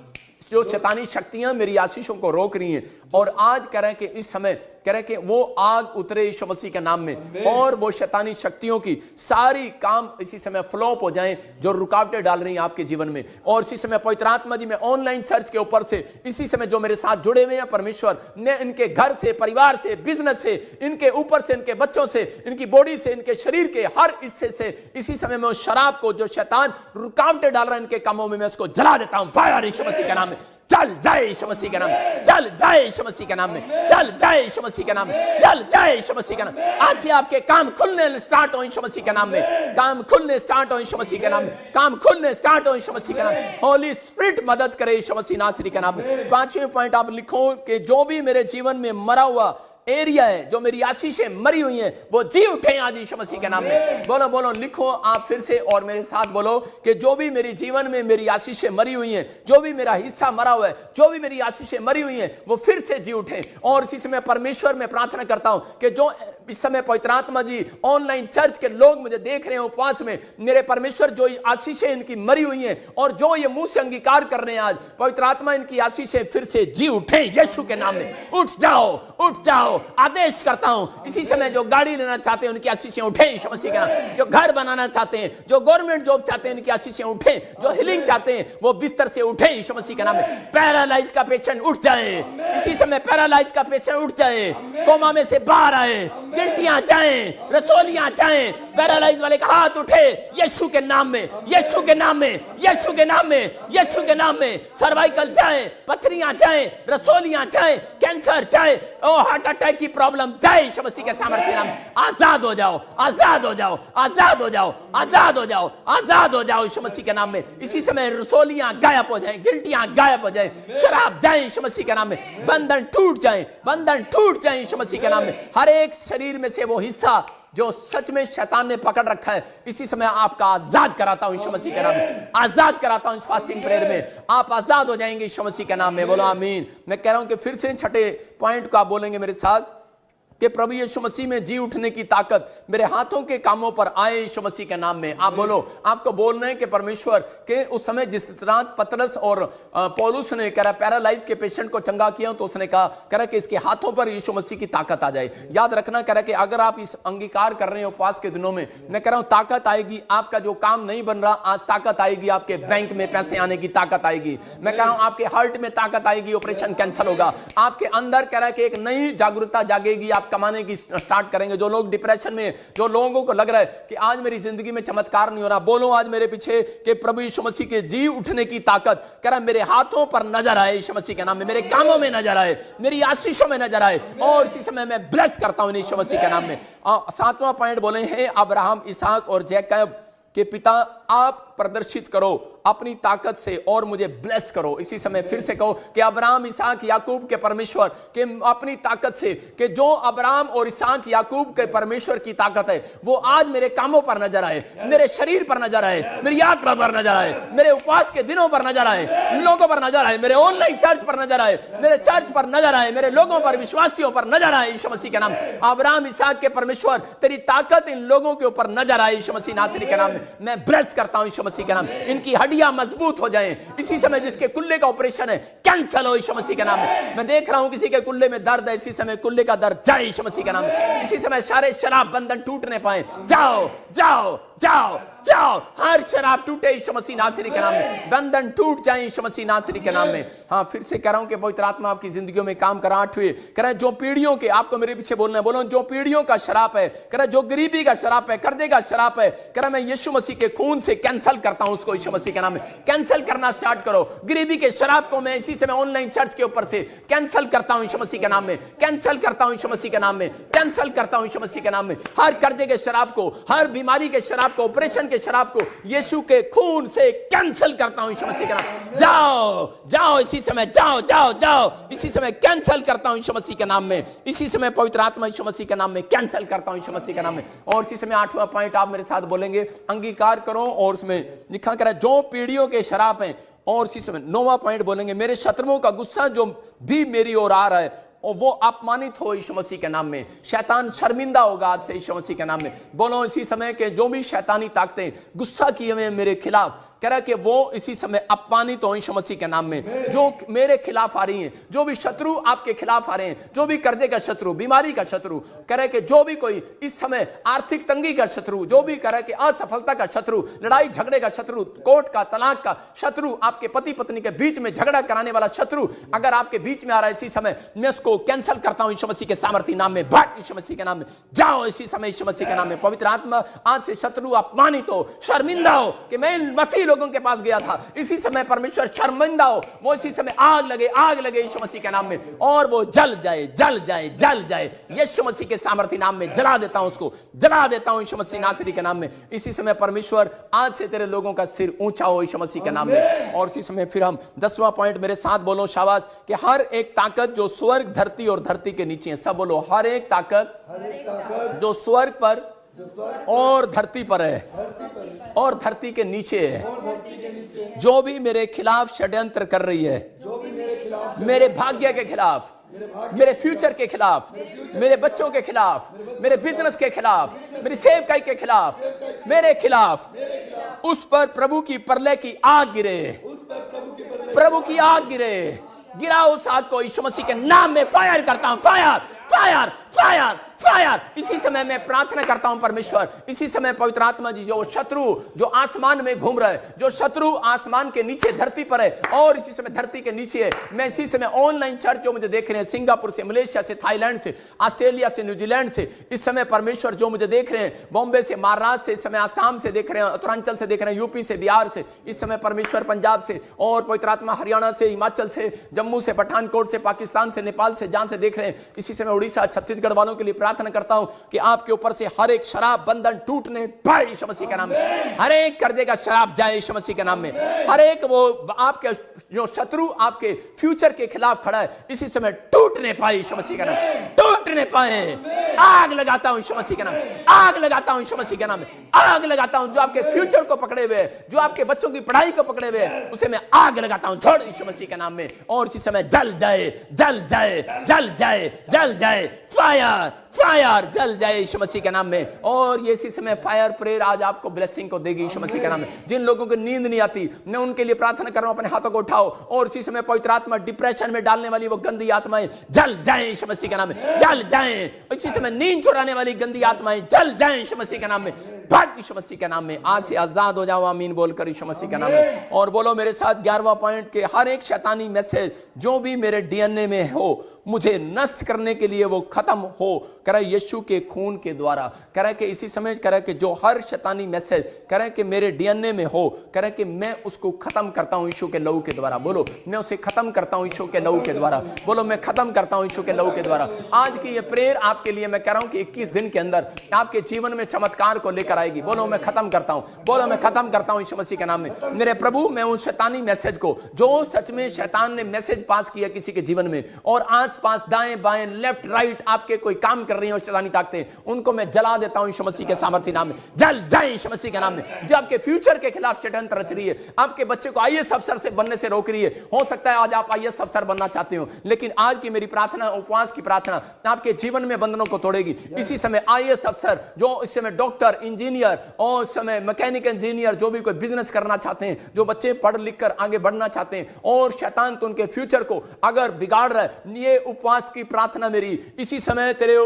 जो शैतानी शक्तियां मेरी आशीषों को रोक रही हैं, और आज कह रहे हैं कि इस समय कह रहे कि वो आग उतरे यीशु मसीह के नाम में, और वो शैतानी शक्तियों की सारी काम इसी समय फ्लॉप हो जाएं जो रुकावटें डाल रही हैं आपके जीवन में। और इसी समय पवित्र आत्मा जी, मैं ऑनलाइन चर्च के ऊपर से इसी समय जो मेरे साथ जुड़े हुए हैं परमेश्वर ने, इनके घर से, परिवार से, बिजनेस से, इनके ऊपर से, इनके बच्चों से, इनकी बॉडी से, इनके शरीर के हर हिस्से से इसी समय मैं उस शराब को जो शैतान रुकावटें डाल रहा है इनके कामों में, मैं उसको जला देता हूं फायर यीशु मसीह के नाम में। चल जाए यीशु मसीह के नाम में, चल जाए यीशु मसीह के नाम में, चल जाए यीशु मसीह के नाम में, चल जाए यीशु मसीह के नाम में। आज से आपके काम खुलने स्टार्ट हो यीशु मसीह के नाम में, काम खुलने स्टार्ट हो यीशु मसीह के नाम में, काम खुलने स्टार्ट हो यीशु मसीह के नाम में। होली स्पिरिट मदद करे यीशु मसीह नासरी के नाम में। 5वें पॉइंट आप लिखो कि जो भी मेरे जीवन में मरा हुआ एरिया है, जो मेरी आशीषें मरी हुई हैं, वो जी उठे आज यीशु मसीह के नाम में। बोलो बोलो, लिखो आप फिर से और मेरे साथ बोलो कि जो भी मेरे जीवन में मेरी आशीषें मरी हुई हैं, जो भी मेरा हिस्सा मरा हुआ है, जो भी मेरी आशीषें मरी हुई हैं, वो फिर से जी उठे। और इसी समय परमेश्वर में प्रार्थना करता हूं कि जो इस समय पवित्र आत्मा जी ऑनलाइन चर्च के लोग मुझे देख रहे हैं उपवास में, मेरे परमेश्वर जो आशीषें इनकी मरी हुई हैं और जो ये मुंह से अंगीकार कर रहे हैं, आज पवित्र आत्मा इनकी आशीषें फिर से जी उठे यीशु के नाम में। उठ जाओ, उठ जाओ, आदेश करता हूं। इसी समय जो गाड़ी लेना चाहते हैं उनकी आशीषें उठे यीशु मसीह के नाम। जो घर बनाना चाहते हैं, जो गवर्नमेंट जॉब चाहते हैं, इनकी आशीषें उठे। जो हीलिंग चाहते हैं वो बिस्तर से उठे यीशु मसीह के नाम में। पैरालाइज का पेशेंट उठ जाए इसी समय, पैरालाइज का पेशेंट उठ जाए, कोमा में से बाहर आए, गिनतियां जाएं, रसोलियां जाएं, पैरालाइज वाले का हाथ उठे यीशु के नाम में, यीशु के नाम में, यीशु के नाम में, यीशु के नाम में। सर्वाइकल जाए, पथरियां जाएं, रसोलियां जाएं, कैंसर जाए, ओ हार्ट अटैक की प्रॉब्लम जाए यीशु मसीह के सामर्थ्य नाम। आजाद हो जाओ, आजाद हो जाओ, आजाद हो जाओ, आजाद हो जाओ, आजाद हो जाओ यीशु मसीह के नाम में। इसी समय रसोलियां गायब हो जाएं, गिल्टियां गायब हो जाएं, शराब जाए यीशु मसीह के नाम में, बंधन टूट जाए, बंधन टूट जाए यीशु मसीह के नाम में। हर एक शरीर में से वो हिस्सा जो सच में शैतान ने पकड़ रखा है, इसी समय आपका आजाद कराता हूं यीशु मसीह के नाम में, आजाद कराता हूं इस फास्टिंग प्रेयर में। आप आजाद हो जाएंगे यीशु मसीह के नाम में। बोलो आमीन। मैं कह रहा हूं कि फिर से छठे पॉइंट को आप बोलेंगे मेरे साथ कि प्रभु यीशु मसीह में जी उठने की ताकत मेरे हाथों के कामों पर आए यीशु मसीह के नाम में। आप बोलो, आपको बोलना है कि परमेश्वर के उस समय जिस रात पतरस और पौलुस ने कह रहा पैरालाइज के पेशेंट को चंगा किया, तो उसने कहा कह रहा कि इसके हाथों पर यीशु मसीह की ताकत आ जाए। याद रखना कह रहा कि अगर आप इस अंगीकार कर रहे हैं उपवास के दिनों में, मैं कह रहा हूं ताकत आएगी। आपका जो काम नहीं बन रहा, आज ताकत आएगी। आपके बैंक में पैसे आने की ताकत आएगी। मैं कह रहा हूं आपके हार्ट में ताकत आएगी, ऑपरेशन कैंसिल होगा। आपके अंदर कह रहा है कि एक नई जागरूकता जागेगी, आप कमाने की स्टार्ट करेंगे। जो लोग डिप्रेशन में, जो लोगों को लग रहा है कि आज मेरी जिंदगी में चमत्कार नहीं हो रहा, बोलो आज मेरे पीछे कि प्रभु यीशु मसीह के जी उठने की ताकत कह रहा मेरे हाथों पर नजर आए यीशु मसीह के नाम में, मेरे कामों में नजर आए, मेरी आशीषों में नजर आए। और इसी समय मैं ब्लेस करता हूं यीशु मसीह के नाम में। 7वां पॉइंट बोले हैं, अब्राहम, इसहाक और जैकब के पिता, आप प्रदर्शित करो अपनी ताकत से और मुझे ब्लेस करो। इसी समय फिर से कहो कि अब्राहम, इसहाक, याकूब के परमेश्वर के अपनी ताकत से, कि जो अब्राहम और इसहाक, याकूब के परमेश्वर की ताकत है वो आज मेरे कामों पर नजर आए, मेरे शरीर पर नजर आए, मेरी आत्मा पर नजर आए, मेरे उपवास के दिनों पर नजर आए, लोगों पर नजर आए, मेरे ऑनलाइन चर्च पर नजर आए, मेरे चर्च पर नजर आए, मेरे लोगों पर, विश्वासियों पर नजर आए यीशु मसीह के नाम। अब्राहम, इसहाक के परमेश्वर तेरी ताकत इन लोगों के ऊपर नजर आए यीशु मसीह नासरी के नाम में। मैं ब्लेस करता हूं यीशु मसीह के नाम। इनकी हड्डियां मजबूत हो जाएं। इसी समय जिसके कुल्ले का ऑपरेशन है कैंसिल हो यीशु मसीह के नाम में। मैं देख रहा हूं किसी के कुल्ले में दर्द है, इसी समय कुल्ले का दर्द जाए यीशु मसीह के नाम में। इसी समय सारे शराब बंधन टूटने पाए, जाओ जाओ जाओ जाओ, हर शराब टूटे यीशु मसीह नासरी के नाम में, बंधन टूट जाए यीशु मसीह नासरी के नाम में। हाँ, फिर से कह रहा हूं कि पवित्र आत्मा आपकी जिंदगियों में काम करा। 8वें कह रहा है जो पीढ़ियों के, आपको मेरे पीछे बोलना है, बोलो जो पीढ़ियों का शराब है, कह रहा है जो गरीबी का शराब है, कर्जे का शराब है, कह रहा मैं यीशु मसीह के खून से कैंसिल करता हूं उसको यीशु मसीह के नाम में। कैंसिल करना स्टार्ट करो। गरीबी के शराब को मैं इसी समय ऑनलाइन चर्च के ऊपर से कैंसिल करता हूं यीशु मसीह के नाम में, कैंसिल करता हूं यीशु मसीह के नाम में, कैंसिल करता हूं यीशु मसीह के नाम में। हर कर्जे के शराब को, हर बीमारी के शराब को, ऑपरेशन के शराब को यीशु के खून से कैंसिल करता हूं यीशु मसीह के नाम। जाओ जाओ इसी समय, जाओ जाओ जाओ इसी समय कैंसिल करता हूं यीशु मसीह के नाम में। इसी समय पवित्र आत्मा यीशु मसीह के नाम में कैंसिल करता हूं यीशु मसीह के नाम में। और इसी समय 8वां पॉइंट आप मेरे साथ बोलेंगे, अंगीकार करो। और उसमें लिखा कर जो पीढ़ियों के शराब हैं। और इसी समय 9वां पॉइंट बोलेंगे, मेरे शत्रुओं का गुस्सा जो भी मेरी ओर आ रहा है और वो अपमानित हो यीशु मसीह के नाम में। शैतान शर्मिंदा होगा आज से यीशु मसीह के नाम में। बोलो इसी समय के जो भी शैतानी ताकतें गुस्सा किए हुए मेरे खिलाफ, कह रहा कि वो इसी समय अपमानित हो यीशु मसीह के नाम में। जो मेरे खिलाफ आ रही हैं, जो भी शत्रु आपके खिलाफ आ रहे हैं, जो भी कर्जे का शत्रु, बीमारी का शत्रु, कह रहे कि जो भी कोई इस समय आर्थिक तंगी का शत्रु, जो भी कह रहा है कि असफलता का शत्रु, लड़ाई झगड़े का शत्रु, कोर्ट का, तलाक का शत्रु, आपके पति पत्नी के बीच में झगड़ा कराने वाला शत्रु अगर आपके बीच में आ रहा है इसी समय, मैं उसको कैंसिल करता हूं यीशु मसीह के सामर्थ्य नाम में। भाग यीशु मसीह के नाम में, जाओ इसी समय यीशु मसीह के नाम में। पवित्र आत्मा आज से शत्रु अपमानित हो, शर्मिंदा हो कि मैं मसीह लोगों के पास गया था। इसी समय परमेश्वर शर्मिंदा हो, वो इसी समय आग लगे यीशु मसीह के नाम में, और वो जल जाए यीशु मसीह के सामर्थ्य नाम में। जला देता हूं उसको, जला देता हूं यीशु मसीह नासरी के नाम में। इसी समय परमेश्वर आज से तेरे लोगों का सिर ऊंचा हो यीशु मसीह के नाम में। और इसी समय फिर हम 10वां पॉइंट मेरे साथ बोलो शाबाश, कि हर एक ताकत जो स्वर्ग, धरती और धरती के नीचे है, सब बोलो, हर एक ताकत जो स्वर्ग पर और धरती पर है और धरती के नीचे है, जो भी मेरे खिलाफ षड्यंत्र कर रही है, मेरे भाग्य के खिलाफ, मेरे फ्यूचर के खिलाफ, मेरे बच्चों के खिलाफ, मेरे बिजनेस के खिलाफ, मेरी सेवकाई के खिलाफ, मेरे खिलाफ, उस पर प्रभु की प्रलय की आग गिरे, प्रभु की आग गिरे। गिराओ उस आग को यीशु मसीह के नाम में। फायर करता हूं, फायर फायर फायर फायर। इसी समय मैं प्रार्थना करता हूं परमेश्वर, इसी समय पवित्र आत्मा जी, जो शत्रु जो आसमान में घूम रहा है, जो शत्रु आसमान के नीचे धरती पर है और इसी समय धरती के नीचे है, मैं इसी समय ऑनलाइन चर्च जो मुझे देख रहे हैं, सिंगापुर से, मलेशिया से, थाईलैंड से, ऑस्ट्रेलिया से, न्यूजीलैंड से, इस समय परमेश्वर जो मुझे देख रहे हैं, बॉम्बे से, महाराष्ट्र से, इस समय आसाम से देख रहे हैं, उत्तरांचल से देख रहे हैं, यूपी से, बिहार से, इस समय परमेश्वर पंजाब से, और पवित्र आत्मा हरियाणा से, हिमाचल से, जम्मू से, पठानकोट से, पाकिस्तान से, नेपाल से, जहां से देख रहे हैं, इसी समय उड़ीसा, छत्तीसगढ़ वालों के लिए प्रार्थना करता हूं कि आपके ऊपर से हर एक शराब बंधन टूटने पाए यीशु मसीह के नाम में। हर एक कर्जे का शराब जाए यीशु मसीह के नाम में। हर एक वो आपके जो शत्रु आपके फ्यूचर के खिलाफ खड़ा है, इसी समय टूटने पाए यीशु मसीह के नाम, टूटने पाए। आग लगाता हूं यीशु मसीह के नाम, आग लगाता हूं यीशु मसीह के नाम, आग लगाता हूं। जो आपके फ्यूचर को पकड़े हुए, जो आपके बच्चों की पढ़ाई को पकड़े हुए, उसे मैं आग लगाता हूं, छोड़ यीशु मसीह के नाम में। और इसी समय जल जाए, जल जाए, जल जाए, जल जाए, फायर फायर, जल जाए यीशु मसीह के नाम में। और ये इसी समय फायर प्रेयर आज आपको ब्लेसिंग को देगी यीशु मसीह के नाम में। जिन लोगों को नींद नहीं आती, मैं उनके लिए प्रार्थना कर रहा हूं, अपने हाथों को उठाओ। और इसी समय पवित्र आत्मा डिप्रेशन में डालने वाली वो गंदी आत्माएं जल जाए यीशु मसीह के नाम में, जल जाए। इसी समय नींद चुराने वाली गंदी आत्माएं जल जाए यीशु मसीह के नाम में, भाग यीशु मसीह के नाम में। आज से आजाद हो जाओ, आमीन बोलकर यीशु मसीह के नाम में। और बोलो मेरे साथ 11वां पॉइंट के हर एक शैतानी मैसेज जो भी मेरे डीएनए में हो, मुझे नष्ट करने के लिए वो खत्म हो, कह रहा है यीशु के खून के द्वारा। कह रहा है कि इसी समय कह रहा है कि जो हर शैतानी मैसेज कह रहा है कि मेरे डीएनए में हो, कह रहा है कि मैं उसको खत्म करता हूं यीशु के लहू के द्वारा। बोलो, मैं उसे खत्म करता हूं यीशु के लहू के द्वारा। बोलो, मैं खत्म करता हूं यीशु के लहू के द्वारा। आज की ये प्रेयर आपके लिए मैं कह रहा हूं कि 21 दिन के अंदर आपके जीवन में चमत्कार को लेकर आएगी। बोलो, मैं खत्म करता हूं, बोलो मैं खत्म करता हूं यीशु मसीह के नाम में। मेरे प्रभु, मैं उस शैतानी मैसेज को, जो सच में शैतान ने मैसेज पास किया किसी के जीवन में, और आस पास दाएं बाएं लेफ्ट राइट आपके कोई काम कर रही हैं शैतानी ताकतें, उनको मैं जला देता हूं यीशु मसीह के सामर्थ्य नाम में। जल जाए यीशु मसीह के नाम में। जो आपके फ्यूचर के खिलाफ षड्यंत्र रच रही है, आपके बच्चे को आईएएस अफसर से बनने से रोक रही है, हो सकता है आज आप आईएएस अफसर बनना चाहते हो, लेकिन आज की मेरी प्रार्थना, उपवास की प्रार्थना आपके जीवन में बंधनों को तोड़ेगी। इसी समय आईएएस अफसर, जो इस समय डॉक्टर, इंजीनियर और समय मैकेनिक इंजीनियर, जो भी कोई बिजनेस करना चाहते हैं, जो बच्चे पढ़ लिख कर आगे बढ़ना चाहते हैं, और शैतान तो उनके फ्यूचर को अगर बिगाड़ रहा है, ये उपवास की प्रार्थना मेरी इसी समय तेरे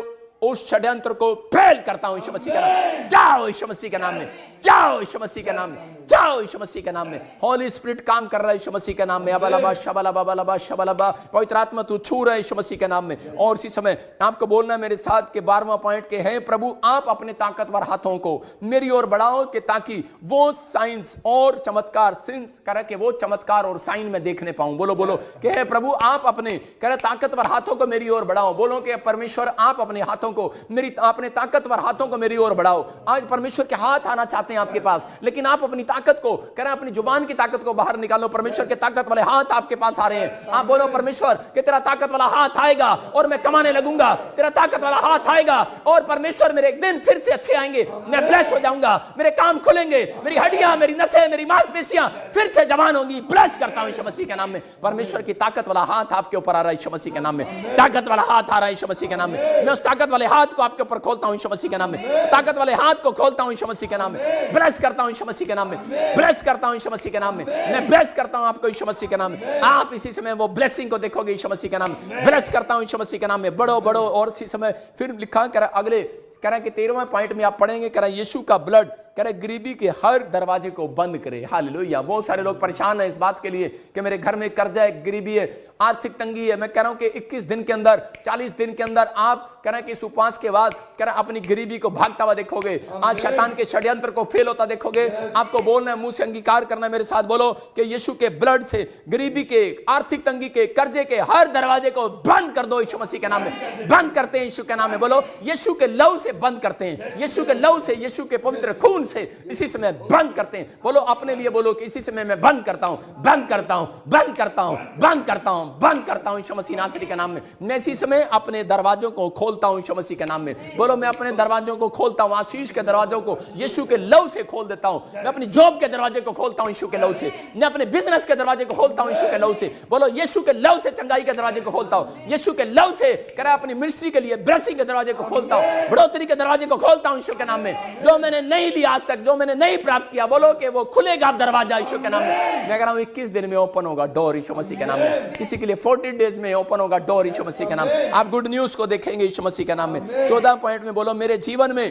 उस षड्यंत्र को फेल करता हूं यीशु मसीह के नाम में। जाओ यीशु मसीह के नाम में, जाओ यीशु मसीह के नाम में, जाओ यीशु मसीह के नाम में। होली स्पिरिट काम कर रहा है यीशु मसीह के नाम में। अबलबा शबलबा बलबा शबलबा, पवित्र आत्मा तू छू रहा है यीशु मसीह के नाम में। और इसी समय आपको बोलना है मेरे साथ के 12वां पॉइंट के है, प्रभु आप अपने ताकतवर हाथों को मेरी ओर बढ़ाओ कि ताकि वो साइंस और चमत्कार सिंस करे कि वो चमत्कार और साइन में देखने पाऊं। बोलो बोलो कि हे प्रभु आप अपने करे ताकतवर हाथों को मेरी ओर बढ़ाओ। बोलो कि परमेश्वर आप अपने हाथों को, मेरी अपने ताकतवर हाथों को मेरी ओर बढ़ाओ। आज परमेश्वर के हाथ आना चाहते हैं आपके पास, लेकिन आप अपनी ताकत को करें, अपनी जुबान की ताकत को बाहर निकालो। परमेश्वर के ताकत वाले हाथ आपके पास आ रहे हैं। आप बोलो परमेश्वर कि तेरा ताकत वाला हाथ आएगा और मैं कमाने लगूंगा। तेरा ताकत वाला हाथ आएगा और परमेश्वर मेरे एक दिन फिर से अच्छे आएंगे, मैं ब्लेस हो जाऊंगा, मेरे काम खुलेंगे, मेरी हड्डियां, मेरी नसें, मेरी मांसपेशियां फिर से जवान होंगी। ब्लेस करता हूं यीशु मसीह के नाम में। परमेश्वर की ताकत वाला हाथ आपके ऊपर आ रहा है यीशु मसीह के नाम में। ताकत वाला हाथ आ रहा है यीशु मसीह के नाम में। मैं उस ताकत वाले हाथ को आपके ऊपर खोलता हूं यीशु मसीह के नाम में। ताकत वाले हाथ को खोलता हूं यीशु मसीह के नाम में। ब्लेस करता हूं यीशु मसीह के नाम में। ब्लेस करता हूं यीशु मसीह के नाम में, मैं ब्लेस करता हूं आपको यीशु मसीह के नाम में। आप इसी समय वो ब्लेसिंग को देखोगे यीशु मसीह के नाम में। ब्लेस करता हूं यीशु मसीह के नाम में, बढ़ो बढ़ो। और इसी समय फिर लिखा कर अगले कह रहा कि 13वें पॉइंट में आप पढ़ेंगे, कह रहा यीशु का ब्लड कह रहे गरीबी के हर दरवाजे को बंद करे। हालेलुया। बहुत सारे लोग परेशान हैं इस बात के लिए कि मेरे घर में कर्जा है, गरीबी है, आर्थिक तंगी है। मैं कह रहा हूं कि 21 दिन के अंदर, 40 दिन के अंदर आप कह रहे हैं कि इस उपवास के बाद कह रहे अपनी गरीबी को भागता हुआ देखोगे। आज शैतान के षड्यंत्र को फेल होता देखोगे। आपको बोलना है, मुंह से अंगीकार करना है, मेरे साथ बोलो कि यीशु के ब्लड से गरीबी के, आर्थिक तंगी के, कर्जे के हर दरवाजे को बंद कर दो यीशु मसीह के नाम में। बंद करते हैं यीशु के नाम में। बोलो यीशु के लहू से बंद करते हैं, यीशु के लहू से, यीशु के पवित्र खून से इसी समय बंद करते हैं। बोलो अपने लिए बोलो कि इसी समय मैं बंद करता हूं, बंद करता हूं, बंद करता हूं, बंद करता हूं, बंद करता हूं यीशु मसीह नासरी के नाम में। मैं इसी समय अपने दरवाजों को खोलता हूं यीशु मसीह के नाम में। बोलो मैं अपने दरवाजों को खोलता हूं, आशीष के दरवाजों को यीशु के लहू से खोल देता हूं। मैं अपनी जॉब के दरवाजे को खोलता हूं यीशु के लहू से। मैं अपने बिजनेस के दरवाजे को खोलता हूं यीशु के लहू से। बोलो यीशु के लहू से चंगाई के दरवाजे को खोलता हूं, यीशु के लहू से करा अपनी मिनिस्ट्री के लिए ब्लेसिंग के दरवाजे को खोलता हूं, बढ़ोतरी के दरवाजे को खोलता हूं यीशु के नाम में। जो मैंने नहीं लिया आज तक, जो मैंने नहीं प्राप्त किया, बोलो कि वो खुलेगा दरवाजा यीशु के नाम में। मैं कह रहा हूं 21 दिन में ओपन होगा डोर यीशु मसीह के नाम में। किसी के लिए 40 डेज में ओपन होगा डोर यीशु मसीह के नाम में। आप गुड न्यूज को देखेंगे यीशु मसीह के नाम में। 14 पॉइंट में बोलो मेरे जीवन में,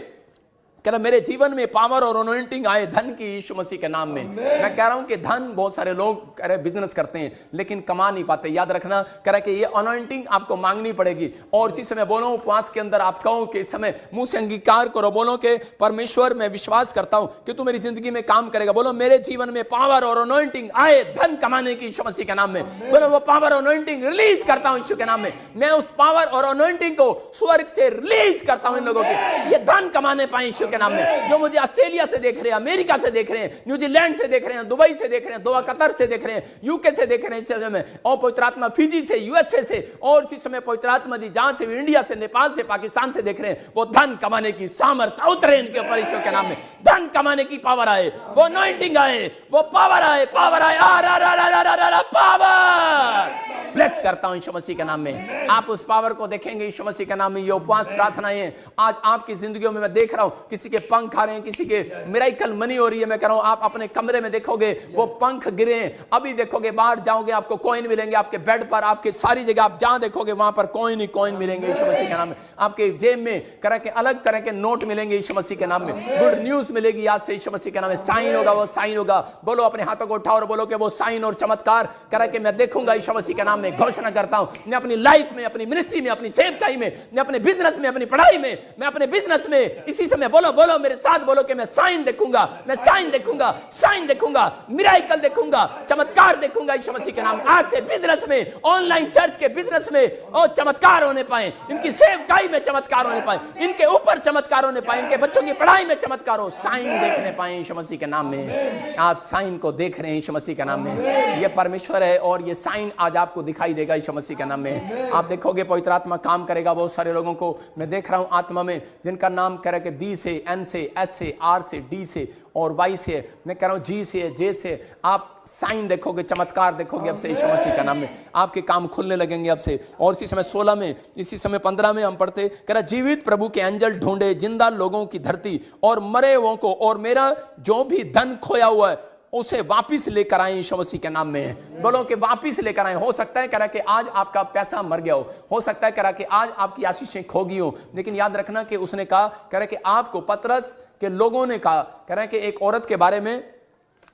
कह रहा मेरे जीवन में पावर और अनॉइंटिंग आए धन की यीशु मसीह के नाम में। मैं कह रहा हूं कि धन बहुत सारे लोग कह रहे बिजनेस करते हैं लेकिन कमा नहीं पाते। याद रखना कह रहा कि ये अनॉइंटिंग आपको मांगनी पड़ेगी। और इसी समय बोलो उपवास के अंदर आप कहो कि इस समय मुंह से अंगीकार करो, बोलो कि परमेश्वर मैं विश्वास करता हूं कि तू मेरी जिंदगी में काम करेगा। बोलो मेरे जीवन में पावर और अनॉइंटिंग आए धन कमाने की यीशु मसीह के नाम में। बोलो वो पावर और अनॉइंटिंग रिलीज करता हूं यीशु के नाम में। मैं उस पावर और अनॉइंटिंग को स्वर्ग से रिलीज करता हूं इन लोगों के, ये धन कमाने पाए यीशु के नाम में। जो मुझे ऑस्ट्रेलिया से देख रहे हैं, अमेरिका से देख रहे हैं, न्यूजीलैंड से देख रहे हैं, दुबई से देख रहे हैं, दोहा कतर से देख रहे हैं, यूके से देख रहे हैं इस समय में, और पवित्र आत्मा फिजी से, यूएसए से, और इसी समय पवित्र आत्मा जी जहां से भी, इंडिया से, नेपाल से, पाकिस्तान से देख रहे हैं, वो धन कमाने की सामर्थ्य उतरे इनके ऊपर यीशु के नाम में। धन कमाने की पावर आए, वो अनॉइंटिंग आए, वो पावर आए, पावर आए, पावर ब्लेस करता हूं यीशु मसीह के नाम में। आप उस पावर को देखेंगे यीशु मसीह के नाम में। ये उपवास प्रार्थनाएं आज आपकी जिंदगियों में मैं देख रहा हूं, किसी के पंख आ रहे हैं, किसी के मिरेकल मनी हो रही है। मैं कह रहा हूं आप अपने कमरे में देखोगे वो पंख गिरे हैं। अभी देखोगे बाहर जाओगे आपको कॉइन मिलेंगे, आपके बेड पर, आपके सारी जगह आप जहां देखोगे वहां पर कॉइन ही कॉइन मिलेंगे यीशु मसीह के नाम में। आपके जेब में कह के अलग तरह के नोट मिलेंगे यीशु मसीह के नाम में। गुड न्यूज मिलेगी आज से यीशु मसीह के नाम में। साइन होगा, वो साइन होगा। बोलो अपने हाथों को उठाओ और बोलो कि वो साइन और चमत्कार कह के मैं देखूंगा यीशु मसीह के नाम में। घोषणा करता हूं मैं अपनी लाइफ में, अपनी मिनिस्ट्री में, अपनी सेवकाई में, मैं अपने बिजनेस में, अपनी पढ़ाई में, मैं अपने बिजनेस में इसी समय बोलो बोलो मेरे साथ बोलो कि मैं साइन देखूंगा, मैं साइन देखूंगा, साइन देखूंगा, मिरेकल देखूंगा, चमत्कार देखूंगा यीशु मसीह के नाम। आज से बिजनेस में, ऑनलाइन चर्च के बिजनेस में और चमत्कार होने पाए, इनकी सेवकाई में चमत्कार होने पाए, इनके ऊपर चमत्कार होने पाए, इनके बच्चों की पढ़ाई में चमत्कार हो, साइन देखने पाए यीशु मसीह के नाम में। आप साइन को देख रहे हैं यीशु मसीह के नाम में। ये परमेश्वर है और ये साइन आज आपको दिखाई देगा यीशु मसीह के नाम में। आप देखोगे पवित्र आत्मा काम करेगा। बहुत सारे लोगों को मैं देख रहा हूं आत्मा में जिनका नाम कह रहा है कि बी से, एन से, एस से, आर से, डी से और वाई से, मैं कह रहा हूं जी से, जे से। आप साइन देखोगे, चमत्कार देखोगे अब से यीशु मसीह का नाम में। आपके काम खुलने लगेंगे अब से। और इसी समय 16 में, इसी समय 15 में हम पढ़ते कह रहा जीवित प्रभु के एंजल ढूंढे जिंदा लोगों की धरती और मरे हुओं को, और मेरा जो भी धन खोया हुआ है उसे वापिस लेकर आए यीशु मसीह के नाम में। बोलो कि वापिस लेकर आए। हो सकता है कह रहा कि आज आपका पैसा मर गया हो सकता है कह रहा कि आज आपकी आशीषें खो गई हो, लेकिन याद रखना कि उसने कहा कह रहा कि आपको पतरस के लोगों ने कहा कह रहा कि एक औरत के बारे में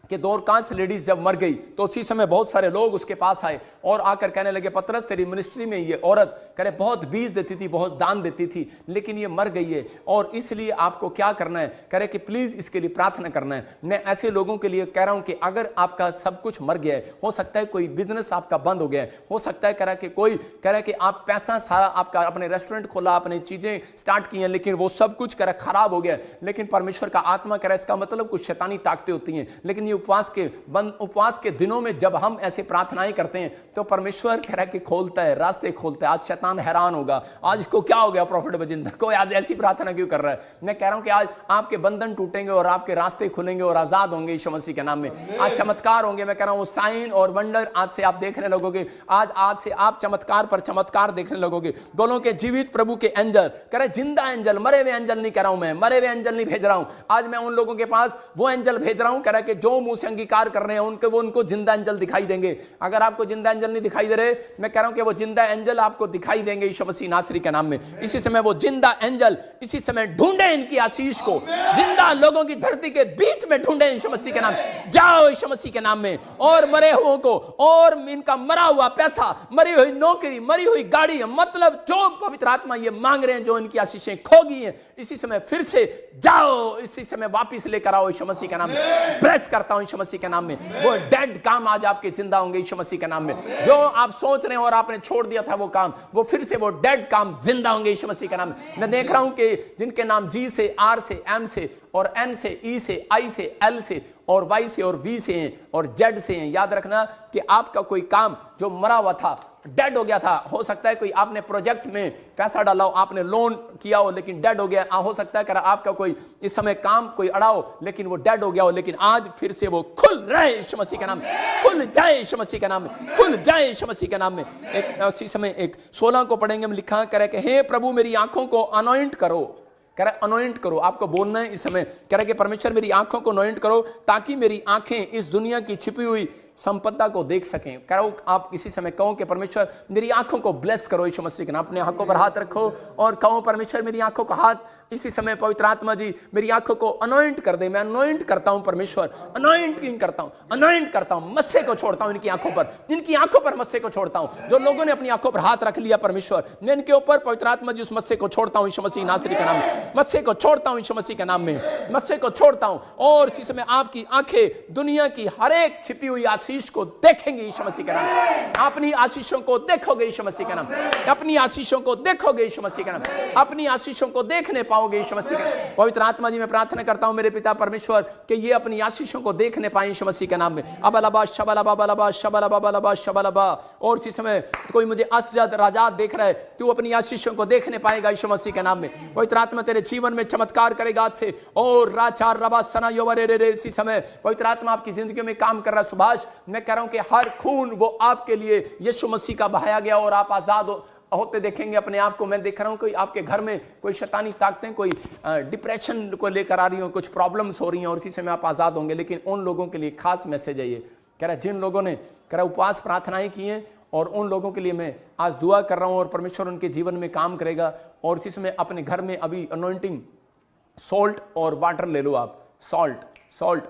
कि दोरकास लेडीज जब मर गई तो उसी समय बहुत सारे लोग उसके पास आए और आकर कहने लगे पतरस तेरी मिनिस्ट्री में ये औरत करे बहुत बीज देती थी, बहुत दान देती थी, लेकिन ये मर गई है और इसलिए आपको क्या करना है, कह रहे कि प्लीज इसके लिए प्रार्थना करना है। मैं ऐसे लोगों के लिए कह रहा हूं कि अगर आपका सब कुछ मर गया है, हो सकता है कोई बिजनेस आपका बंद हो गया है, हो सकता है कह रहा कि कोई कह रहा है कि आप पैसा सारा आपका, अपने रेस्टोरेंट खोला, अपनी चीजें स्टार्ट की हैं, लेकिन वो सब कुछ कह रहा खराब हो गया, लेकिन परमेश्वर का आत्मा कह रहा है इसका मतलब कुछ शैतानी ताकतें होती हैं, लेकिन उपवास के दिनों में जब हम ऐसे प्रार्थनाएं करते हैं तो परमेश्वर कह रहा है कि खोलता है, रास्ते खोलता है। आज शैतान हैरान होगा, आज इसको क्या हो गया प्रॉफिट बजिंदर को, आज ऐसी प्रार्थना क्यों कर रहा है। मैं कह रहा हूं कि आज आपके बंधन टूटेंगे और आपके रास्ते खुलेंगे और आजाद होंगे यीशु मसीह के नाम में। आज चमत्कार होंगे। मैं कह रहा हूं साइन और वंडर आज से आप देखने लगोगे। आज से आप चमत्कार पर चमत्कार देखने लगोगे। बोलो कि जीवित प्रभु के एंजल, कह रहे जिंदा एंजल, मरे हुए एंजल नहीं कह रहा हूं, मैं मरे हुए एंजल नहीं भेज रहा हूं। आज मैं उन लोगों के पास वो एंजल भेज रहा हूं, कह रहा है कि जो मुंह से अंगीकार कर रहे हैं उनको जिंदा एंजल दिखाई देंगे। अगर आपको जिंदा एंजल नहीं दिखाई दे रहे, मैं कह रहा हूं कि वो जिंदा एंजल आपको दिखाई देंगे यीशु मसीह नासरी के नाम में। इसी समय वो जिंदा एंजल इसी समय ढूंढे इनकी आशीष को, जिंदा लोगों की धरती के बीच में ढूंढे यीशु मसीह के नाम। जाओ यीशु मसीह के नाम में, और मरे हुओं को, और इनका मरा हुआ पैसा, मरी हुई नौकरी, मरी हुई गाड़ी, मतलब जो पवित्र आत्मा ये मांग रहे हैं, जो इनकी आशीषें खो गई हैं, इसी समय फिर से जाओ, इसी समय वापस लेकर आओ यीशु मसीह के नाम में। प्रेस करता हूं यीशु मसीह के नाम में। वो डेड काम आज आपके जिंदा होंगे यीशु मसीह के नाम में। जो आप सोच रहे हैं और आपने छोड़ दिया था वो काम, वो फिर से वो डेड काम जिंदा होंगे यीशु मसीह के नाम में। मैं देख रहा हूं कि जिनके नाम जी से, आर से, एम से और एन से, ई से, आई से, एल से और वाई से और वी से हैं और जेड से हैं, याद रखना कि आपका कोई काम जो मरा हुआ था, डेड हो गया था, हो सकता है कोई आपने प्रोजेक्ट में पैसा डाला हो, आपने लोन किया हो लेकिन डेड हो गया, हो सकता है कि आपका कोई इस समय काम कोई अड़ा हो लेकिन वो डेड हो गया हो, लेकिन आज फिर से वो खुल रहे यीशु मसीह के नाम में, खुल जाए यीशु मसीह के नाम में, खुल जाए यीशु मसीह के नाम में। एक उसी समय एक 16 को पढ़ेंगे, हम लिखा करे कि हे प्रभु मेरी आंखों को अनॉइंट करो, कह रहा अनॉइंट करो, आपको बोलना है इस समय, कह रहा कि परमेश्वर मेरी आंखों को अनॉइंट करो ताकि मेरी आंखें इस दुनिया की छिपी हुई संपदा को देख सकें। कह रहा हूं आप इसी समय कहो कि परमेश्वर मेरी आंखों को ब्लेस करो यीशु मसीह के नाम। अपने आंखों पर हाथ रखो और कहो परमेश्वर मेरी आंखों का हाथ इसी समय पवित्र आत्मा जी मेरी आंखों को अनॉइंट कर दे। मैं अनॉइंट करता हूं परमेश्वर, अनॉइंट करता हूं, अनॉइंट करता हूं, मस्से को छोड़ता हूं इनकी आंखों पर, इनकी आंखों पर मस्से को छोड़ता हूं। जो लोगों ने अपनी आंखों पर हाथ रख लिया परमेश्वर, मैं इनके ऊपर पवित्र आत्मा जी उस मस्से को छोड़ता हूं यीशु मसीह नासरी के नाम में, मस्से को छोड़ता हूं यीशु मसीह के नाम में, मस्से को छोड़ता हूं। और इसी समय आपकी आंखें दुनिया की हर एक छिपी हुई आशीष को देखेंगे यीशु मसीह के नाम। अपनी आशीषों को देखोगे यीशु मसीह के नाम, अपनी आशीषों को देखोगे यीशु मसीह के नाम, अपनी आशीषों को देखने पाओगे यीशु मसीह के नाम। पवित्र आत्मा जी मैं प्रार्थना करता हूं मेरे पिता परमेश्वर कि ये अपनी आशीषों को देखने पाए यीशु मसीह के नाम में। अबलबा शबलबा बलबा शबलबा बलबा शबलबा। और इसी समय कोई मुझे असजद राजात देख रहा है, तू अपनी आशीषों को देखने पाएगा यीशु मसीह के नाम में। पवित्र आत्मा तेरे जीवन में चमत्कार करेगा आज से। और राचार रबा सना योवरे रे इसी समय पवित्र आत्मा आपकी जिंदगी में काम कर रहा है। सुभाष मैं कह रहा हूं कि हर खून वो आपके लिए यीशु मसीह का बहाया गया और आप आजाद होते देखेंगे अपने आप को। मैं देख रहा हूं कोई आपके घर में कोई शैतानी ताकतें कोई डिप्रेशन को लेकर आ रही हो, कुछ प्रॉब्लम्स हो रही हैं और इसी समय आप आजाद होंगे। लेकिन उन लोगों के लिए खास मैसेज है ये, कह रहा जिन लोगों ने कह रहा उपवास प्रार्थनाएं की हैं और उन लोगों के लिए मैं आज दुआ कर रहा हूं और परमेश्वर उनके जीवन में काम करेगा। और इसी समय अपने घर में अभी अनॉइंटिंग सॉल्ट और वाटर ले लो, आप सॉल्ट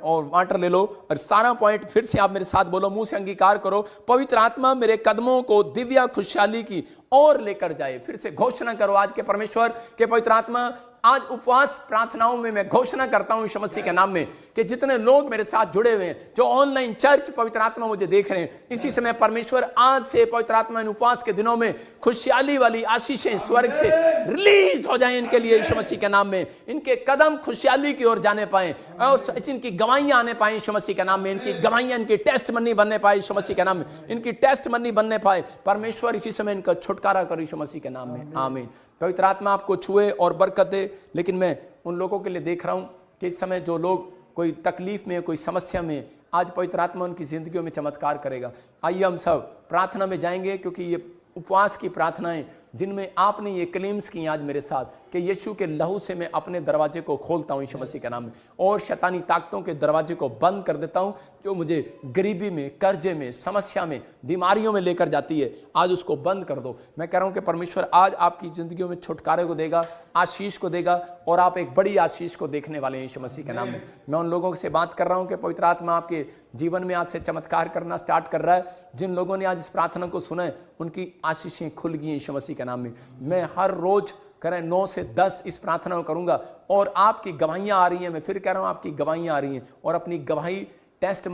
और वाटर ले लो और सारा पॉइंट फिर से आप मेरे साथ बोलो, मुंह से अंगीकार करो, पवित्र आत्मा मेरे कदमों को दिव्य खुशहाली की और लेकर जाए। फिर से घोषणा करो आज के परमेश्वर के पवित्र आत्मा, आज उपवास प्रार्थनाओं में मैं घोषणा करता हूं यीशु मसीह के नाम में कि जितने लोग मेरे साथ जुड़े हुए हैं, जो ऑनलाइन चर्च पवित्र आत्मा मुझे देख रहे हैं, इसी समय परमेश्वर आज से पवित्र आत्मा इन उपवास के दिनों में खुशहाली वाली आशीषें स्वर्ग से रिलीज हो जाएं इनके लिए यीशु मसीह के नाम में। इनके कदम खुशहाली की ओर जाने पाए और इनकी गवाहियां आने पाए यीशु मसीह के नाम में, इनकी गवाहियां इनकी टेस्ट मनी बनने पाए यीशु मसीह के नाम में, इनकी टेस्ट मनी बनने पाए। परमेश्वर इसी समय इनका छुटकारा करो यीशु मसीह के नाम में, आमीन। पवित्र आत्मा आपको छुए और बरकत दे। लेकिन मैं उन लोगों के लिए देख रहा हूं कि इस समय जो लोग कोई तकलीफ में, कोई समस्या में, आज पवित्र आत्मा उनकी जिंदगियों में चमत्कार करेगा। आइए हम सब प्रार्थना में जाएंगे, क्योंकि ये उपवास की प्रार्थनाएं जिनमें आपने ये क्लेम्स की आज मेरे साथ कि यीशु के लहू से मैं अपने दरवाजे को खोलता हूं यीशु मसीह के नाम में और शैतानी ताकतों के दरवाजे को बंद कर देता हूं जो मुझे गरीबी में, कर्जे में, समस्या में, बीमारियों में लेकर जाती है, आज उसको बंद कर दो। मैं कह रहा हूं कि परमेश्वर आज आपकी जिंदगियों में छुटकारे को देगा, आशीष को देगा और आप एक बड़ी आशीष को देखने वाले हैं यीशु मसीह के नाम में। मैं उन लोगों से बात कर रहा हूं कि पवित्र आत्मा आपके जीवन में आज से चमत्कार करना स्टार्ट कर रहा है। जिन लोगों ने आज इस प्रार्थना को सुना है उनकी आशीषें खुल गई हैं यीशु मसीह के नाम में। मैं हर रोज करें 9 से 10 इस प्रार्थना को करूंगा और आपकी गवाहियां आ रही हैं। मैं फिर कह रहा हूं आपकी गवाहियां आ रही हैं और अपनी गवाही टेस्ट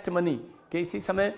मनी कि इसी समय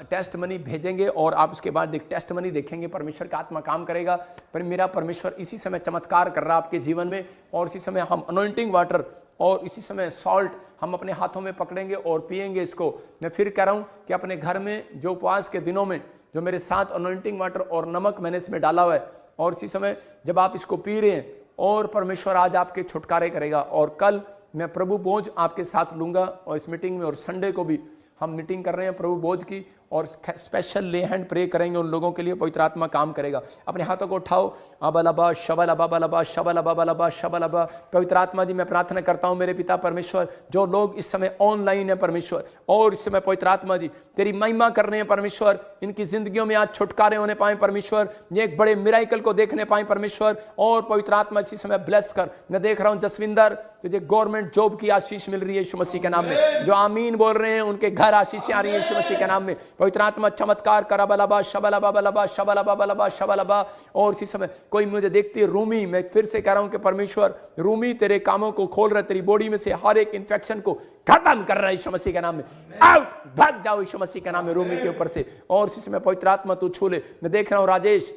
टेस्ट मनी भेजेंगे और आप उसके बाद एक टेस्ट मनी देखेंगे। परमेश्वर का आत्मा काम करेगा। पर मेरा परमेश्वर इसी समय चमत्कार कर रहा है आपके जीवन में और इसी समय हम अनॉइंटिंग वाटर और इसी समय सॉल्ट हम अपने हाथों में पकड़ेंगे और पिएंगे इसको। मैं फिर कह रहा हूँ कि अपने घर में जो उपवास के दिनों में जो मेरे साथ अनॉइंटिंग वाटर और नमक मैंने इसमें डाला हुआ है, और इसी समय जब आप इसको पी रहे हैं और परमेश्वर आज आपके छुटकारे करेगा। और कल मैं प्रभु भोज आपके साथ लूँगा और इस मीटिंग में, और संडे को भी हम मीटिंग कर रहे हैं प्रभु भोज की, और स्पेशल ले हैंड प्रे करेंगे उन लोगों के लिए, पवित्र आत्मा काम करेगा। अपने हाथों को उठाओ, अबलबा शबलबा बलबा शबलबा बलबा शबलबा। पवित्र आत्मा जी मैं प्रार्थना करता हूँ मेरे पिता परमेश्वर, जो लोग इस समय ऑनलाइन है परमेश्वर, और इस समय पवित्र आत्मा जी तेरी महिमा कर रहे हैं परमेश्वर, इनकी जिंदगियों में आज छुटकारे होने पाए परमेश्वर, ये एक बड़े मिराइकल को देखने पाए परमेश्वर। और पवित्र आत्मा इसी समय ब्लेस कर। मैं देख रहा हूँ जसविंदर, तुझे गवर्नमेंट जॉब की आशीष मिल रही है यीशु मसीह के नाम में। जो आमीन बोल रहे हैं उनके घर आशीष आ रही है यीशु मसीह के नाम में। पवित्र आत्मा चमत्कार करा बलबा शबलबा बलबा शबलबा बलबा शबलबा। और इसी समय कोई मुझे देखती है रूमी, मैं फिर से कह रहा हूं कि परमेश्वर रूमी तेरे कामों को खोल रहा है, तेरी बॉडी में से हर एक इंफेक्शन को खत्म कर रहा है यीशु मसीह के नाम में। आउट, भाग जाओ यीशु मसीह के नाम में रूमी के ऊपर से। और इसी समय पवित्र आत्मा तू छू ले। मैं देख रहा हूं राजेश,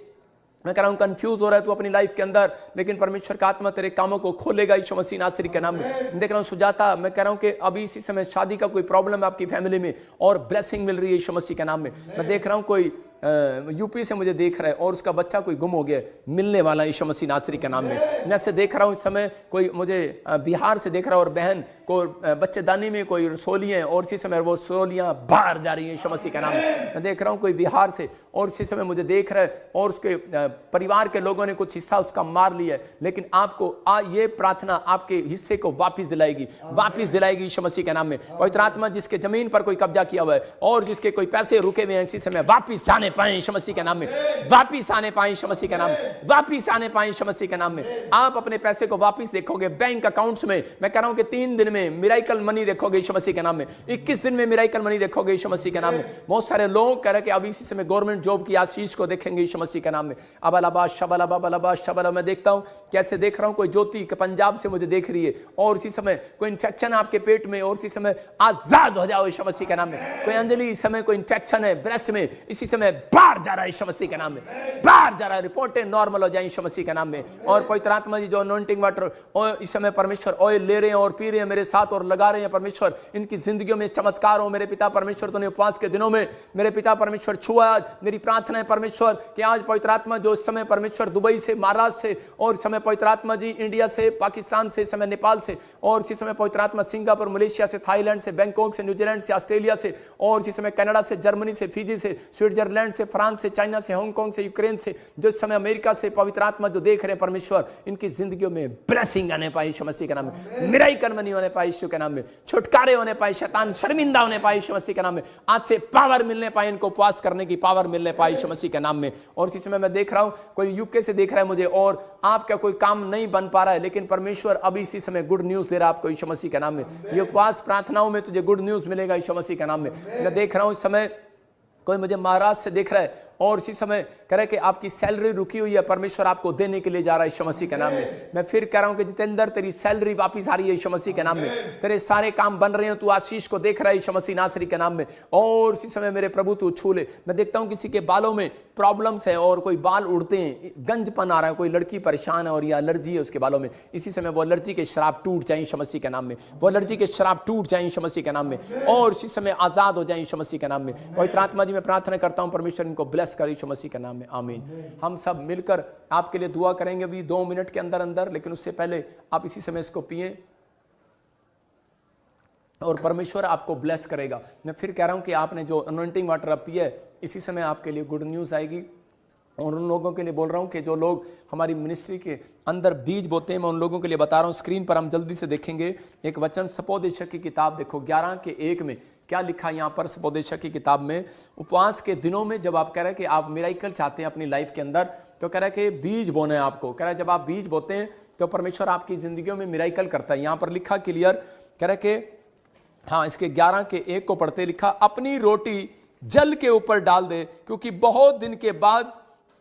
मैं कह रहा हूं कंफ्यूज हो रहा है तू अपनी लाइफ के अंदर, लेकिन परमेश्वर का आत्मा तेरे कामों को खोलेगा यीशु मसीह नासरी के नाम में। देख रहा हूं सुजाता, मैं कह रहा हूं कि अभी इसी समय शादी का कोई प्रॉब्लम है आपकी फैमिली में और ब्लेसिंग मिल रही है यीशु मसीह के नाम में। मैं देख रहा हूं कोई यूपी से मुझे देख रहा है और उसका बच्चा कोई गुम हो गया, मिलने वाला यीशु मसीह नासरी के नाम में। मैं से देख रहा हूं इस समय कोई मुझे बिहार से देख रहा है और बहन को बच्चेदानी में कोई रसोलियाँ हैं और इसी समय वो रसोलियाँ बाहर जा रही है यीशु मसीह के नाम में। मैं देख रहा हूँ कोई बिहार से और इसी समय मुझे देख रहा है और उसके परिवार के लोगों ने कुछ हिस्सा उसका मार लिया है, लेकिन आपको ये प्रार्थना आपके हिस्से को वापस दिलाएगी यीशु मसीह के नाम में। पवित्र आत्मा जिसके जमीन पर कोई कब्जा किया हुआ है और जिसके कोई पैसे रुके हुए हैं इसी समय वापिस आने पाए यीशु मसीह के नाम में, वापिस आने पाए यीशु मसीह के नाम में, वापिस आने पाए यीशु मसीह के नाम में। आप अपने पैसे को वापिस देखोगे बैंक अकाउंट्स में। मैं कह रहा हूं कि 3 दिन में मिराइकल मनी देखोगे यीशु मसीह के नाम में, 21 दिन में मिराइकल मनी देखोगे यीशु मसीह के नाम में। बहुत सारे लोग कह रहे हैं कि अभी इसी समय गवर्नमेंट जॉब की आशीष को देखेंगे यीशु मसीह के नाम में। अबलबा शबलबा बलबा शबलबा। मैं देखता हूं कैसे देख रहा हूं कोई ज्योति पंजाब से मुझे देख रही है और इसी समय कोई इन्फेक्शन आपके पेट में और इसी समय आजाद हो जाओ यीशु मसीह के नाम में। कोई अंजलि इस समय कोई इन्फेक्शन है ब्रेस्ट में, इसी समय बाहर जा रहा है यीशु मसीह के नाम में, बाहर जा रहा है, रिपोर्टें नॉर्मल हो जाए यीशु मसीह के नाम में। और पवित्र आत्मा जी जो अनॉइंटिंग वाटर और इस समय परमेश्वर ऑयल ले रहे हैं और पी रहे हैं मेरे साथ और लगा रहे हैं परमेश्वर, इनकी जिंदगियों में चमत्कार हो मेरे पिता परमेश्वर। तूने उपवास के दिनों में मेरे पिता परमेश्वर छुआ। मेरी प्रार्थना है परमेश्वर कि आज पवित्र आत्मा जो इस समय परमेश्वर दुबई से, महाराष्ट्र से और इस समय पवित्र आत्मा जी इंडिया से, पाकिस्तान से, इस समय नेपाल से और इसी समय पवित्र आत्मा सिंगापुर, मलेशिया से, थाईलैंड से, बैंकॉक से, न्यूजीलैंड से, ऑस्ट्रेलिया से और इसी समय कनाडा से, जर्मनी से, फिजी से, स्विट्जरलैंड से, फ्रांस से, चाइना से, हांगकांग से, यूक्रेन से, जो इस समय अमेरिका से पवित्र आत्मा जो देख रहे हैं परमेश्वर, इनकी जिंदगियों में ब्लेसिंग आने पाए यीशु मसीह के नाम में, मिराइकल मनी होने पाए यीशु के नाम में, छुटकारे होने पाए, शैतान शर्मिंदा होने पाए यीशु मसीह के नाम में, आज से पावर मिलने पाए, इनको उपवास करने की पावर मिलने पाए यीशु मसीह के नाम में। और इसी समय मैं देख रहा हूं कोई यूके से देख रहा है मुझे और आपका कोई काम नहीं बन पा रहा है, लेकिन परमेश्वर अभी इसी समय गुड न्यूज दे रहा है आपको यीशु मसीह के नाम में। ये उपवास प्रार्थनाओं में तुझे गुड न्यूज मिलेगा यीशु मसीह के नाम में। मैं देख रहा हूं इस समय कोई मुझे महाराष्ट्र से देख रहा है और इसी समय कह रहे कि आपकी सैलरी रुकी हुई है, परमेश्वर आपको देने के लिए जा रहा है यीशु मसीह के नाम में। मैं फिर कह रहा हूं कि जितेंद्र तेरी सैलरी वापस आ रही है यीशु मसीह के नाम में, तेरे सारे काम बन रहे हैं, तू आशीष को देख रहा है यीशु मसीह नासरी के नाम में। और इसी समय मेरे प्रभु तू छू ले। मैं देखता हूं किसी के बालों में प्रॉब्लम्स है और कोई बाल उड़ते हैं, गंजपन आ रहा है, कोई लड़की परेशान है और या एलर्जी है उसके बालों में, इसी समय वो एलर्जी के शराब टूट जाए यीशु मसीह के नाम में, वो एलर्जी के शराब टूट जाए यीशु मसीह के नाम में और इसी समय आजाद हो जाए यीशु मसीह के नाम में। पवित्र आत्मा जी मैं प्रार्थना करता हूं परमेश्वर इनको ब्लेस करे यीशु मसीह के नाम में, आमीन। हम सब मिलकर आपके लिए दुआ करेंगे अभी 2 मिनट के अंदर अंदर, लेकिन उससे पहले आप इसी समय इसको पिए और परमेश्वर आपको ब्लेस करेगा। मैं फिर कह रहा हूं कि आपने जो अनॉइंटिंग वाटर अब पिया है, इसी समय आपके लिए गुड न्यूज़ आएगी। और उन लोगों के लिए बोल रहा हूं कि जो लोग हमारी मिनिस्ट्री के अंदर बीज बोते हैं, मैं उन लोगों के लिए बता रहा हूं। स्क्रीन पर हम जल्दी से देखेंगे एक वचन, सपोदेशक की किताब देखो 11:1 में क्या लिखा है यहाँ पर। सपोदेशक की किताब में उपवास के दिनों में जब आप कह रहे हैं कि आप मिराइकल चाहते हैं अपनी लाइफ के अंदर, तो कह रहा है कि बीज बोना है आपको। कह रहा है जब आप बीज बोते हैं तो परमेश्वर आपकी जिंदगियों में मिराइकल करता है। यहाँ पर लिखा क्लियर, कह रहा है कि हाँ, इसके 11:1 को पढ़ते लिखा, अपनी रोटी जल के ऊपर डाल दे क्योंकि बहुत दिन के बाद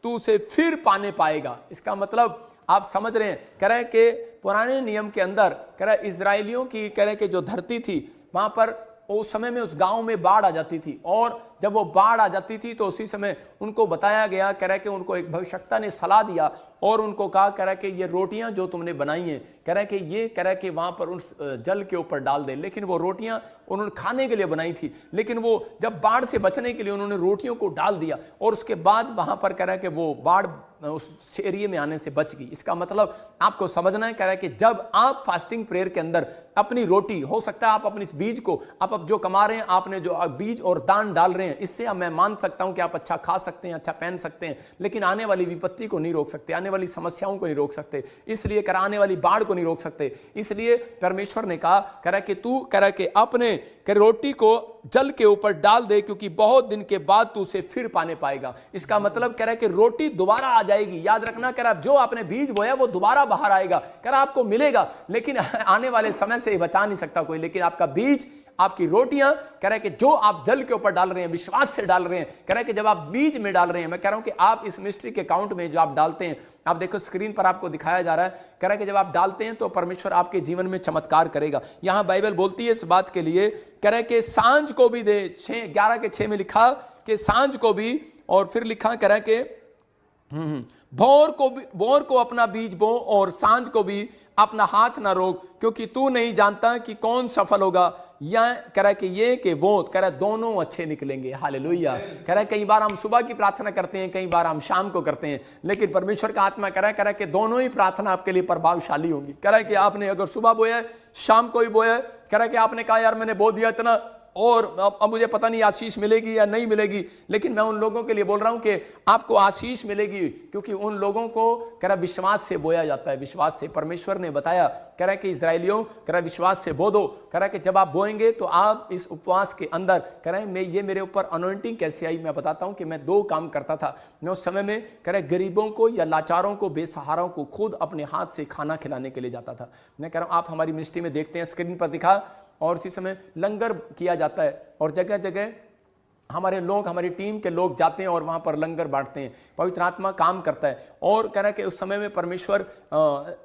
तू उसे फिर पाने पाएगा। इसका मतलब आप समझ रहे हैं, कह रहे हैं कि पुराने नियम के अंदर कह रहा है इजराइलियों की कह रहे हैं कि जो धरती थी वहां पर उस समय में उस गांव में बाढ़ आ जाती थी और जब वो बाढ़ आ जाती थी तो उसी समय उनको बताया गया, कह रहा है कि उनको एक भविष्यवक्ता ने सलाह दिया और उनको कहा, कह रहा कि ये रोटियां जो तुमने बनाई हैं, कह रहा कि ये, कह रहा कि वहां पर उस जल के ऊपर डाल दे। लेकिन वो रोटियां उन्होंने खाने के लिए बनाई थी, लेकिन वो जब बाढ़ से बचने के लिए उन्होंने रोटियों को डाल दिया और उसके बाद वहां पर कह रहा है कि वो बाढ़ उस एरिया में आने से बच गई। इसका मतलब आपको समझना है, कह रहा है कि जब आप फास्टिंग प्रेयर के अंदर अपनी रोटी, हो सकता है आप अपनी इस बीज को, आप अब जो कमा रहे हैं, आपने जो बीज और दान डाल रहे हैं, इससे अब मैं मान सकता हूं कि आप अच्छा खा सकते हैं, अच्छा पहन सकते हैं, लेकिन आने वाली विपत्ति को नहीं रोक सकते, आने वाली समस्याओं को नहीं रोक सकते, इसलिए कर आने वाली बाढ़ को नहीं रोक सकते। इसलिए परमेश्वर ने कहा, कह रहा कि तू, कह रहा कि अपने रोटी को जल के ऊपर डाल दे, क्योंकि बहुत दिन के बाद तू उसे फिर पाने पाएगा। इसका मतलब कह रहा है कि रोटी दोबारा आ जाएगी। याद रखना, कह रहा जो आपने बीज बोया वो दोबारा बाहर आएगा, कह रहा आपको मिलेगा, लेकिन आने वाले समय से बचा नहीं सकता कोई, लेकिन आपका बीज, आपकी रोटियां, कह रहा है कि जो आप जल के ऊपर डाल रहे हैं, विश्वास से डाल रहे हैं, कह रहा है कि जब आप बीज में डाल रहे हैं, मैं कह रहा हूं कि आप इस मिनिस्ट्री के अकाउंट में जो आप डालते हैं, आप देखो स्क्रीन पर आपको दिखाया जा रहा है, कह रहा है कि जब आप डालते हैं तो परमेश्वर आपके जीवन में चमत्कार करेगा। यहां बाइबल बोलती है इस बात के लिए, कह रहा है कि सांझ को भी दे, 11:6 में लिखा कि सांझ को भी, और फिर लिखा, कह रहा है कि भोर को अपना बीज बो और सांझ को भी अपना हाथ ना रोक, क्योंकि तू नहीं जानता कि कौन सफल होगा, या कह रहा है कि ये कि वो, कह रहा है दोनों अच्छे निकलेंगे। हालेलुया। कह रहा है कई बार हम सुबह की प्रार्थना करते हैं, कई बार हम शाम को करते हैं, लेकिन परमेश्वर का आत्मा कह रहा है कि दोनों ही प्रार्थना आपके लिए प्रभावशाली होंगी। कह रहा है कि आपने अगर सुबह बोया है, शाम को ही बोया है, कह रहा है कि आपने कहा यार मैंने बो दिया इतना और अब मुझे पता नहीं आशीष मिलेगी या नहीं मिलेगी, लेकिन मैं उन लोगों के लिए बोल रहा हूं कि आपको आशीष मिलेगी, क्योंकि उन लोगों को, कह रहा विश्वास से बोया जाता है, विश्वास से। परमेश्वर ने बताया, कह रहा है कि इजराइलियों, कह रहा विश्वास से बो दो, कह रहा है कि जब आप बोएंगे तो आप इस उपवास के अंदर, कह रहा है ये मेरे ऊपर अनॉइंटिंग कैसे आई, मैं बताता हूं कि मैं 2 काम करता था। मैं उस समय में, कह रहा है गरीबों को या लाचारों को, बेसहाराओं को खुद अपने हाथ से खाना खिलाने के लिए जाता था। मैं कह रहा हूं आप हमारी मिनिस्ट्री में देखते हैं, स्क्रीन पर दिखा, और उसी समय लंगर किया जाता है और जगह जगह हमारे लोग, हमारी टीम के लोग जाते हैं और वहाँ पर लंगर बांटते हैं। पवित्र आत्मा काम करता है और कह रहा है कि उस समय में परमेश्वर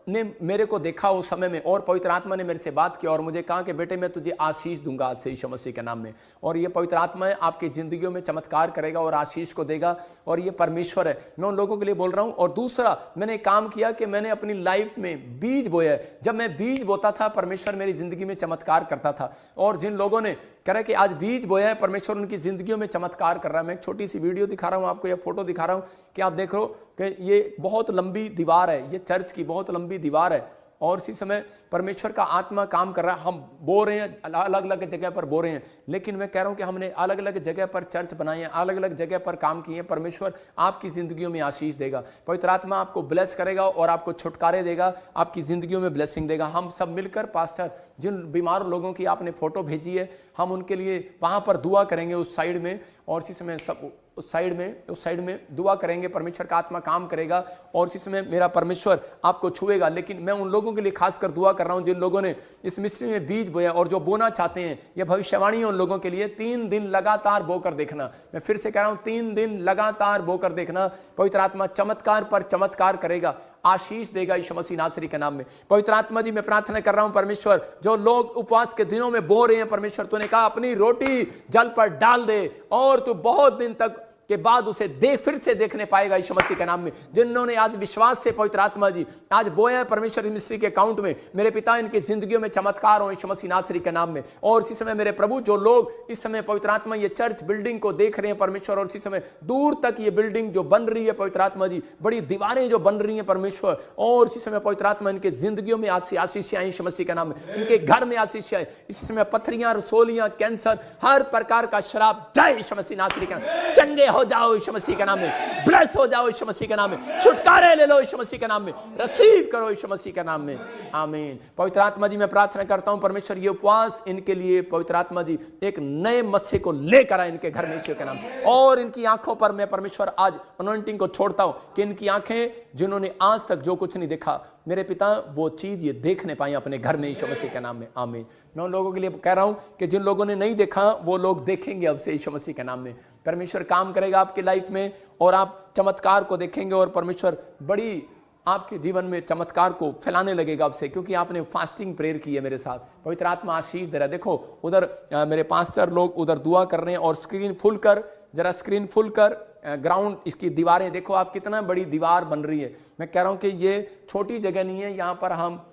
ने मेरे को देखा उस समय में, और पवित्र आत्मा ने मेरे से बात की और मुझे कहा कि बेटे मैं तुझे आशीष दूंगा आज से यीशु मसीह के नाम में। और ये पवित्र आत्मा है, आपकी जिंदगियों में चमत्कार करेगा और आशीष को देगा, और ये परमेश्वर है। मैं उन लोगों के लिए बोल रहा हूँ। और दूसरा मैंने काम किया कि मैंने अपनी लाइफ में बीज बोया है। जब मैं बीज बोता था, परमेश्वर मेरी जिंदगी में चमत्कार करता था। और जिन लोगों ने कह रहा है कि आज बीज बोया है, परमेश्वर उनकी जिंदगियों में चमत्कार कर रहा है। मैं एक छोटी सी वीडियो दिखा रहा हूं आपको, या फोटो दिखा रहा हूं कि आप देख लो कि ये बहुत लंबी दीवार है, ये चर्च की बहुत लंबी दीवार है, और इसी समय परमेश्वर का आत्मा काम कर रहा है। हम बो रहे हैं, अलग अलग जगह पर बो रहे हैं, लेकिन मैं कह रहा हूं कि हमने अलग अलग जगह पर चर्च बनाए हैं, अलग अलग जगह पर काम किए हैं। परमेश्वर आपकी जिंदगियों में आशीष देगा, पवित्र आत्मा आपको ब्लेस करेगा और आपको छुटकारे देगा, आपकी जिंदगियों में ब्लेसिंग देगा। हम सब मिलकर, पास्टर जिन बीमार लोगों की आपने फोटो भेजी है, हम उनके लिए वहां पर दुआ करेंगे उस साइड में, और इसी समय सब उस साइड में दुआ करेंगे। परमेश्वर का आत्मा काम करेगा और इसी समय मेरा परमेश्वर आपको छुएगा। लेकिन मैं उन लोगों के लिए खासकर दुआ कर रहा हूं जिन लोगों ने इस मिस्ट्री में बीज बोया और जो बोना चाहते हैं। यह भविष्यवाणी है उन लोगों के लिए, 3 दिन लगातार बोकर देखना। मैं फिर से कह रहा हूं, 3 दिन लगातार बोकर देखना। पवित्र आत्मा चमत्कार पर चमत्कार करेगा, आशीष देगा यीशु मसीह नासरी के नाम में। पवित्र आत्मा जी मैं प्रार्थना कर रहा हूं परमेश्वर, जो लोग उपवास के दिनों में बो रहे हैं, परमेश्वर तूने कहा अपनी रोटी जल पर डाल दे और तू बहुत दिन तक के बाद उसे फिर से देखने पाएगा यीशु मसीह के नाम में। जिन्होंने आज विश्वास से पवित्र आत्मा जी आज बोया परमेश्वर मिस्त्री के अकाउंट में, मेरे पिता इनकी जिंदगियों में चमत्कार हो यीशु मसीह नासरी के नाम में। और इसी समय मेरे प्रभु, जो लोग इस समय पवित्र आत्मा ये चर्च बिल्डिंग को देख रहे हैं परमेश्वर, और इसी समय दूर तक ये बिल्डिंग जो बन रही है पवित्र आत्मा जी, बड़ी दीवारें जो बन रही हैं परमेश्वर, और इसी समय पवित्र आत्मा इनके जिंदगियों में आशीष आए यीशु मसीह के नाम में, इनके घर में आशीष आए। इसी समय पथरियां, रसोलियां, कैंसर, हर प्रकार का शराब जय यीशु मसीह नासरी के नाम, चंगे हो जाओ यीशु मसीह के नाम में, ब्लेस हो जाओ यीशु मसीह के नाम में, छुटकारे ले लो यीशु मसीह के नाम में, रिसीव करो यीशु मसीह के नाम में, आमीन। पवित्र आत्मा जी मैं प्रार्थना करता हूं परमेश्वर ये उपवास इनके लिए पवित्र आत्मा जी एक नए मस्से को लेकर आए इनके घर में यीशु के नाम, और इनकी आंखों पर मैं परमेश्वर आज अनॉइंटिंग को छोड़ता हूं कि इनकी आंखें जिन्होंने आज तक जो कुछ नहीं देखा मेरे पिता वो चीज ये देखने पाए अपने घर में यीशु मसीह के नाम में, आमीन। मैं उन लोगों के लिए कह रहा हूं कि जिन लोगों ने नहीं देखा वो लोग देखेंगे अब से यीशु मसीह के नाम में। परमेश्वर काम करेगा आपकी लाइफ में और आप चमत्कार को देखेंगे, और परमेश्वर बड़ी आपके जीवन में चमत्कार को फैलाने लगेगा अब से, क्योंकि आपने फास्टिंग प्रेयर की है मेरे साथ। पवित्र आत्मा आशीष दे रहा है। देखो उधर मेरे पास्टर लोग उधर दुआ कर रहे हैं, और स्क्रीन फुल कर, जरा स्क्रीन फुल कर, ग्राउंड, इसकी दीवारें देखो आप, कितना बड़ी दीवार बन रही है। मैं कह रहा हूँ कि ये छोटी जगह नहीं है। यहाँ पर हम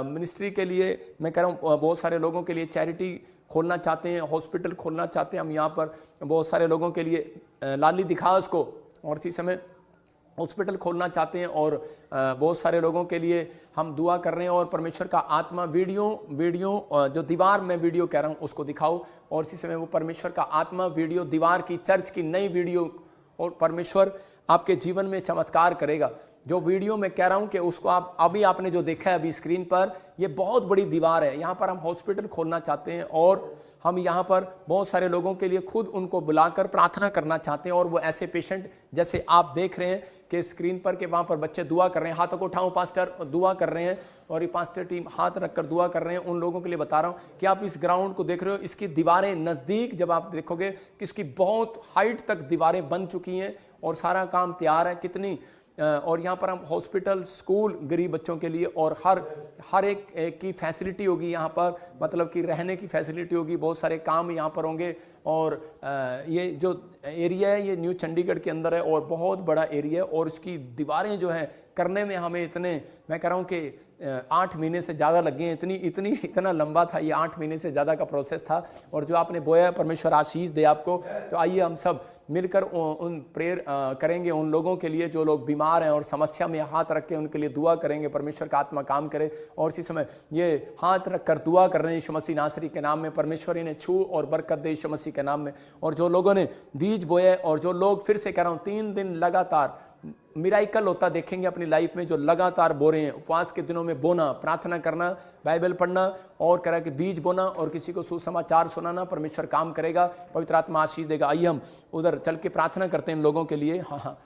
मिनिस्ट्री के लिए, मैं कह रहा हूँ बहुत सारे लोगों के लिए चैरिटी खोलना चाहते हैं, हॉस्पिटल खोलना चाहते हैं हम यहाँ पर बहुत सारे लोगों के लिए। लाली दिखा उसको। और इसी समय हॉस्पिटल खोलना चाहते हैं और बहुत सारे लोगों के लिए हम दुआ कर रहे हैं। और परमेश्वर का आत्मा वीडियो जो दीवार में वीडियो कह रहा हूँ उसको दिखाओ। और इसी समय वो परमेश्वर का आत्मा वीडियो, दीवार की, चर्च की नई वीडियो, और परमेश्वर आपके जीवन में चमत्कार करेगा। जो वीडियो मैं कह रहा हूं कि उसको आप अभी आपने जो देखा है अभी स्क्रीन पर, ये बहुत बड़ी दीवार है। यहाँ पर हम हॉस्पिटल खोलना चाहते हैं और हम यहाँ पर बहुत सारे लोगों के लिए खुद उनको बुलाकर प्रार्थना करना चाहते हैं। और वो ऐसे पेशेंट जैसे आप देख रहे हैं कि स्क्रीन पर के वहाँ पर बच्चे दुआ कर रहे हैं, हाथों को उठाऊं पास्टर, दुआ कर रहे हैं। और ये पास्टर टीम हाथ रखकर दुआ कर रहे हैं। उन लोगों के लिए बता रहा हूँ कि आप इस ग्राउंड को देख रहे हो, इसकी दीवारें नज़दीक जब आप देखोगे कि इसकी बहुत हाइट तक दीवारें बन चुकी हैं और सारा काम तैयार है। कितनी और यहाँ पर हम हॉस्पिटल, स्कूल गरीब बच्चों के लिए और हर एक की फैसिलिटी होगी यहाँ पर, मतलब कि रहने की फैसिलिटी होगी, बहुत सारे काम यहाँ पर होंगे। और ये जो एरिया है ये न्यू चंडीगढ़ के अंदर है और बहुत बड़ा एरिया है। और इसकी दीवारें जो है करने में हमें इतने, मैं कह रहा हूँ कि 8 महीने से ज़्यादा लग गए। इतना लंबा था ये, 8 महीने से ज़्यादा का प्रोसेस था। और जो आपने बोया, परमेश्वर आशीष दे आपको। तो आइए हम सब मिलकर उन प्रेयर करेंगे उन लोगों के लिए जो लोग बीमार हैं और समस्या में हाथ रख के उनके लिए दुआ करेंगे। परमेश्वर का आत्मा काम करे। और इसी समय ये हाथ रख कर दुआ कर रहे हैं यीशु मसीह नासरी के नाम में। परमेश्वर इन्हें छू और बरकत दे यीशु मसीह के नाम में। और जो लोगों ने बीज बोया और जो लोग, फिर से कह रहा हूँ, 3 दिन लगातार मिराइकल होता देखेंगे अपनी लाइफ में, जो लगातार बो रहे हैं, उपवास के दिनों में बोना, प्रार्थना करना, बाइबल पढ़ना और कह रहा है कि बीज बोना और किसी को सुसमाचार सुनाना, परमेश्वर काम करेगा, पवित्र आत्मा आशीष देगा। आइए हम उधर चल के प्रार्थना करते हैं इन लोगों के लिए। हाँ,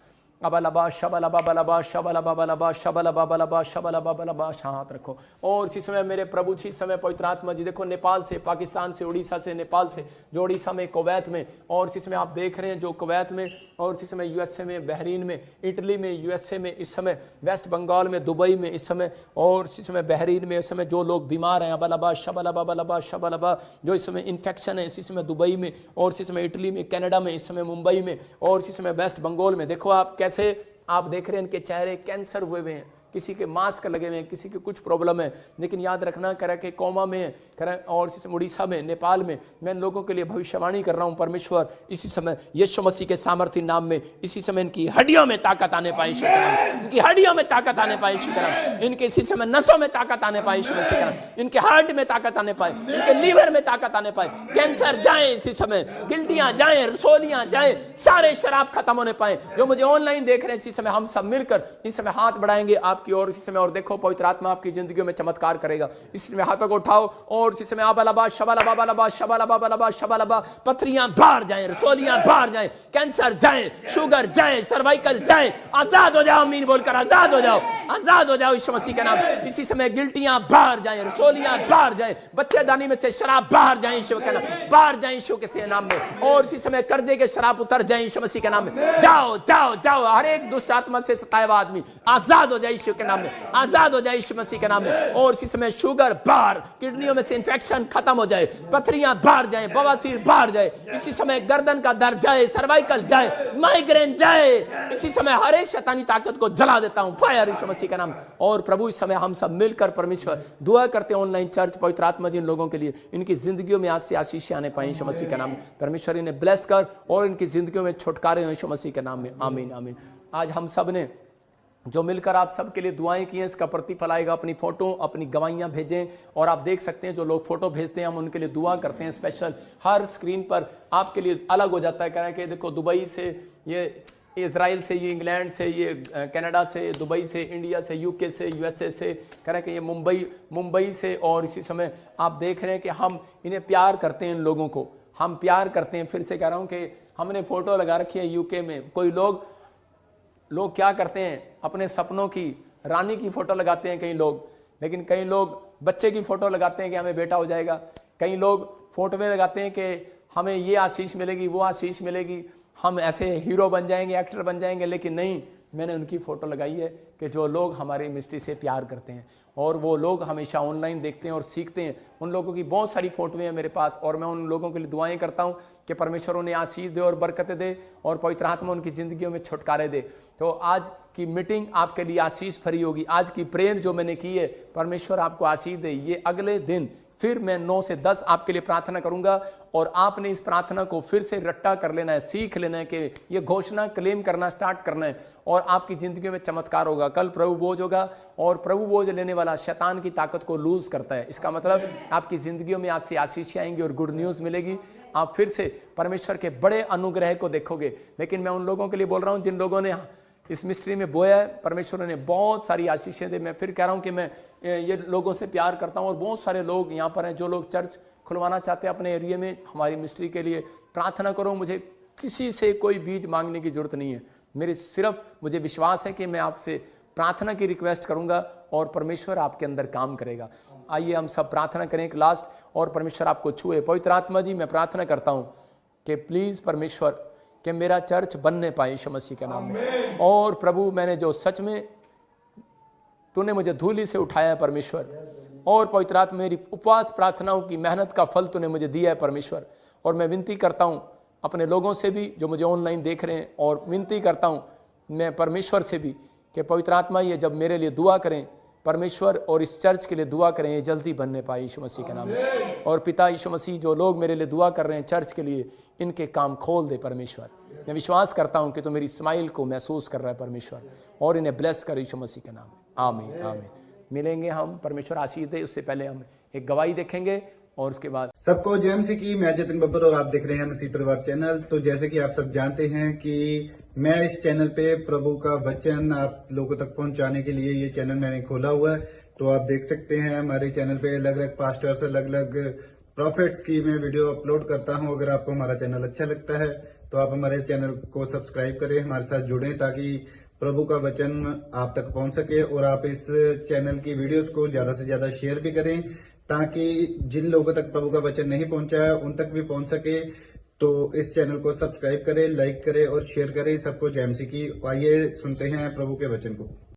अबलबा शबलबा बलबा शबलबा बलबा शबलबा बलबा शबलबा बलबा। हाथ रखो। और इसी समय मेरे प्रभु जी, समय पवित्र आत्मा जी, देखो नेपाल से, पाकिस्तान से, उड़ीसा से, नेपाल से, जो उड़ीसा में, कुवैत में, और इसी समय आप देख रहे हैं जो कुवैत में, और इसी समय यूएसए में, बहरीन में, इटली में, यूएसए में, इस समय वेस्ट बंगाल में, दुबई में इस समय, और इसी समय बहरीन में इस समय जो लोग बीमार हैं, अबलबा शबलबा बलबा शबलबा, जो इस समय इन्फेक्शन है, इसी समय दुबई में, और इसी समय इटली में, कनाडा में, इस समय मुंबई में, और इसी समय वेस्ट बंगाल में। देखो आप कैसे आप देख रहे हैं इनके चेहरे कैंसर हुए हुए हैं, किसी के मास्क लगे हुए हैं, किसी के कुछ प्रॉब्लम है, लेकिन याद रखना कह रहा कि कोमा में कह रहा, और उड़ीसा में, नेपाल में, मैं इन लोगों के लिए भविष्यवाणी कर रहा हूं। परमेश्वर इसी समय यीशु मसीह के सामर्थ्य नाम में इसी समय इनकी हड्डियों में ताकत आने पाए, इनकी हड्डियों में ताकत आने पाए, इनके इसी समय नसों में ताकत आने पाए, इनके हार्ट में ताकत आने पाए, इनके लीवर में ताकत आने पाए, कैंसर जाए इसी समय, गिल्टियां जाए, रसोलियां जाए, सारे शराब खत्म होने पाए। जो मुझे ऑनलाइन देख रहे हैं इसी समय हम सब मिलकर इस समय हाथ बढ़ाएंगे आपकी ओर इसी समय, और देखो पवित्र आत्मा आपकी जिंदगी में चमत्कार करेगा। इसी समय हाथों को उठाओ और इसी समय आबलबा शबलबा बलबा शबलबा बलबा शबलबा, पथरियां बाहर जाए, रसोलियां बाहर जाए, कैंसर जाए, शुगर जाए, सर्वाइकल जाए, आजाद हो जाओ। आमीन बोलकर आजाद हो जाओ, आजाद हो जाओ यीशु मसीह के नाम। इसी समय गिल्टियां बाहर जाए, रसोलियां बाहर जाए, बच्चेदानी में से शराब बाहर जाए यीशु के नाम, बाहर जाए यीशु के नाम में। और इसी समय कर्जे के शराब उतर जाए यीशु मसीह के नाम में। जाओ जाओ जाओ, हर एक दुष्ट आत्मा से सताया हुआ आदमी आजाद हो जाए यीशु के नाम में, आजाद हो जाए यीशु मसीह के नाम में। और इसी समय शुगर बाहर, किडनियों में से इंफेक्शन खत्म हो जाए, पथरियां बाहर जाए, बवासीर बाहर जाए, इसी समय गर्दन का दर्द जाए, सर्वाइकल जाए, माइग्रेन जाए, इसी समय हर एक शैतानी ताकत को जला देता हूं, फायर यीशु मसीह का नाम। और प्रभु इस समय हम सब मिलकर परमेश्वर दुआ करते हैं ऑनलाइन चर्च, पवित्र आत्मा जी इन लोगों के लिए, इनकी जिंदगियों में आज से आशीष आने पाए यीशु मसीह के नाम में। परमेश्वर इन्हें ब्लेस कर और इनकी जिंदगियों में छुटकारे हो यीशु मसीह के नाम में। आमीन आमीन। आज हम सब ने जो मिलकर आप सबके लिए दुआएं की हैं, इसका प्रतिफल आएगा। अपनी फोटो, अपनी गवाहियां भेजें, और आप देख सकते हैं जो लोग फोटो भेजते हैं हम उनके लिए दुआ करते हैं स्पेशल। हर स्क्रीन पर आपके लिए अलग हो जाता है, कह रहा है कि देखो दुबई से, ये इजराइल से, ये इंग्लैंड से, ये कनाडा से, दुबई से, इंडिया से, यूके से, यूएसए से, कह रहा है कि ये मुंबई से। और इसी समय आप देख रहे हैं कि हम इन्हें प्यार करते हैं, इन लोगों को हम प्यार करते हैं। फिर से कह रहा हूँ कि हमने फोटो लगा रखी है यूके में। कोई लोग क्या करते हैं, अपने सपनों की रानी की फोटो लगाते हैं कई लोग, लेकिन कई लोग बच्चे की फोटो लगाते हैं कि हमें बेटा हो जाएगा। कई लोग फोटो में लगाते हैं कि हमें ये आशीष मिलेगी, वो आशीष मिलेगी, हम ऐसे हीरो बन जाएंगे, एक्टर बन जाएंगे। लेकिन नहीं, मैंने उनकी फ़ोटो लगाई है कि जो लोग हमारे मिनिस्ट्री से प्यार करते हैं और वो लोग हमेशा ऑनलाइन देखते हैं और सीखते हैं। उन लोगों की बहुत सारी फ़ोटोएं हैं मेरे पास और मैं उन लोगों के लिए दुआएं करता हूं कि परमेश्वर उन्हें आशीष दे और बरकतें दे और पवित्र आत्मा उनकी ज़िंदगियों में छुटकारे दे। तो आज की मीटिंग आपके लिए आशीष भरी होगी। आज की प्रेयर जो मैंने की है, परमेश्वर आपको आशीष दे। ये अगले दिन फिर मैं 9 से 10 आपके लिए प्रार्थना करूंगा और आपने इस प्रार्थना को फिर से रट्टा कर लेना है, सीख लेना है कि ये घोषणा क्लेम करना स्टार्ट करना है और आपकी ज़िंदगी में चमत्कार होगा। कल प्रभु बोझ होगा और प्रभु बोझ लेने वाला शैतान की ताकत को लूज करता है। इसका मतलब आपकी ज़िंदगियों में आज से आशीष आएंगी और गुड न्यूज़ मिलेगी। आप फिर से परमेश्वर के बड़े अनुग्रह को देखोगे। लेकिन मैं उन लोगों के लिए बोल रहा हूँ जिन लोगों ने इस मिस्ट्री में बोया है, परमेश्वर ने बहुत सारी आशीषें दे। मैं फिर कह रहा हूँ कि मैं ये लोगों से प्यार करता हूँ और बहुत सारे लोग यहाँ पर हैं जो लोग चर्च खुलवाना चाहते हैं अपने एरिया में। हमारी मिस्ट्री के लिए प्रार्थना करो। मुझे किसी से कोई बीज मांगने की जरूरत नहीं है। मेरे सिर्फ मुझे विश्वास है कि मैं आपसे प्रार्थना की रिक्वेस्ट करूंगा और परमेश्वर आपके अंदर काम करेगा। आइए हम सब प्रार्थना करें एक लास्ट, और परमेश्वर आपको छुए। पवित्र आत्मा जी, मैं प्रार्थना करता हूँ कि प्लीज़ परमेश्वर कि मेरा चर्च बनने पाए यीशु मसीह के नाम में। और प्रभु, मैंने जो सच में तूने मुझे धूली से उठाया है परमेश्वर, और पवित्र आत्मा मेरी उपवास प्रार्थनाओं की मेहनत का फल तूने मुझे दिया है परमेश्वर। और मैं विनती करता हूँ अपने लोगों से भी जो मुझे ऑनलाइन देख रहे हैं, और विनती करता हूँ मैं परमेश्वर से भी कि पवित्र आत्मा ये जब मेरे लिए दुआ करें परमेश्वर, और इस चर्च के लिए दुआ करें, ये जल्दी बनने पाए यीशु मसीह के नाम में। और पिता यीशु मसीह, जो लोग मेरे लिए दुआ कर रहे हैं चर्च के लिए, इनके काम खोल दे परमेश्वर। मैं विश्वास करता हूं कि तो मेरी स्माइल को महसूस कर रहा है परमेश्वर, और इन्हें ब्लेस कर यीशु मसीह के नाम में। आमीन आमीन। मिलेंगे हम, परमेश्वर आशीष दे। उससे पहले हम एक गवाही देखेंगे और उसके बाद सबको जय मसीह की। मैं जतिन बब्बर और आप देख रहे हैं मसीह परिवार चैनल। तो जैसे कि आप सब जानते हैं कि मैं इस चैनल पे प्रभु का वचन आप लोगों तक पहुंचाने के लिए ये चैनल मैंने खोला हुआ है। तो आप देख सकते हैं हमारे चैनल पे अलग अलग पास्टर्स, अलग अलग प्रॉफिट्स की मैं वीडियो अपलोड करता हूं। अगर आपको हमारा चैनल अच्छा लगता है तो आप हमारे चैनल को सब्सक्राइब करें, हमारे साथ जुड़ें, ताकि प्रभु का वचन आप तक पहुंच सके। और आप इस चैनल की वीडियोस को ज्यादा से ज्यादा शेयर भी करें, ताकि जिन लोगों तक प्रभु का वचन नहीं पहुंचा है उन तक भी पहुंच सके। तो इस चैनल को सब्सक्राइब करें, लाइक करें और शेयर करें। सबको जय मसीह की। आइए सुनते हैं प्रभु के वचन को।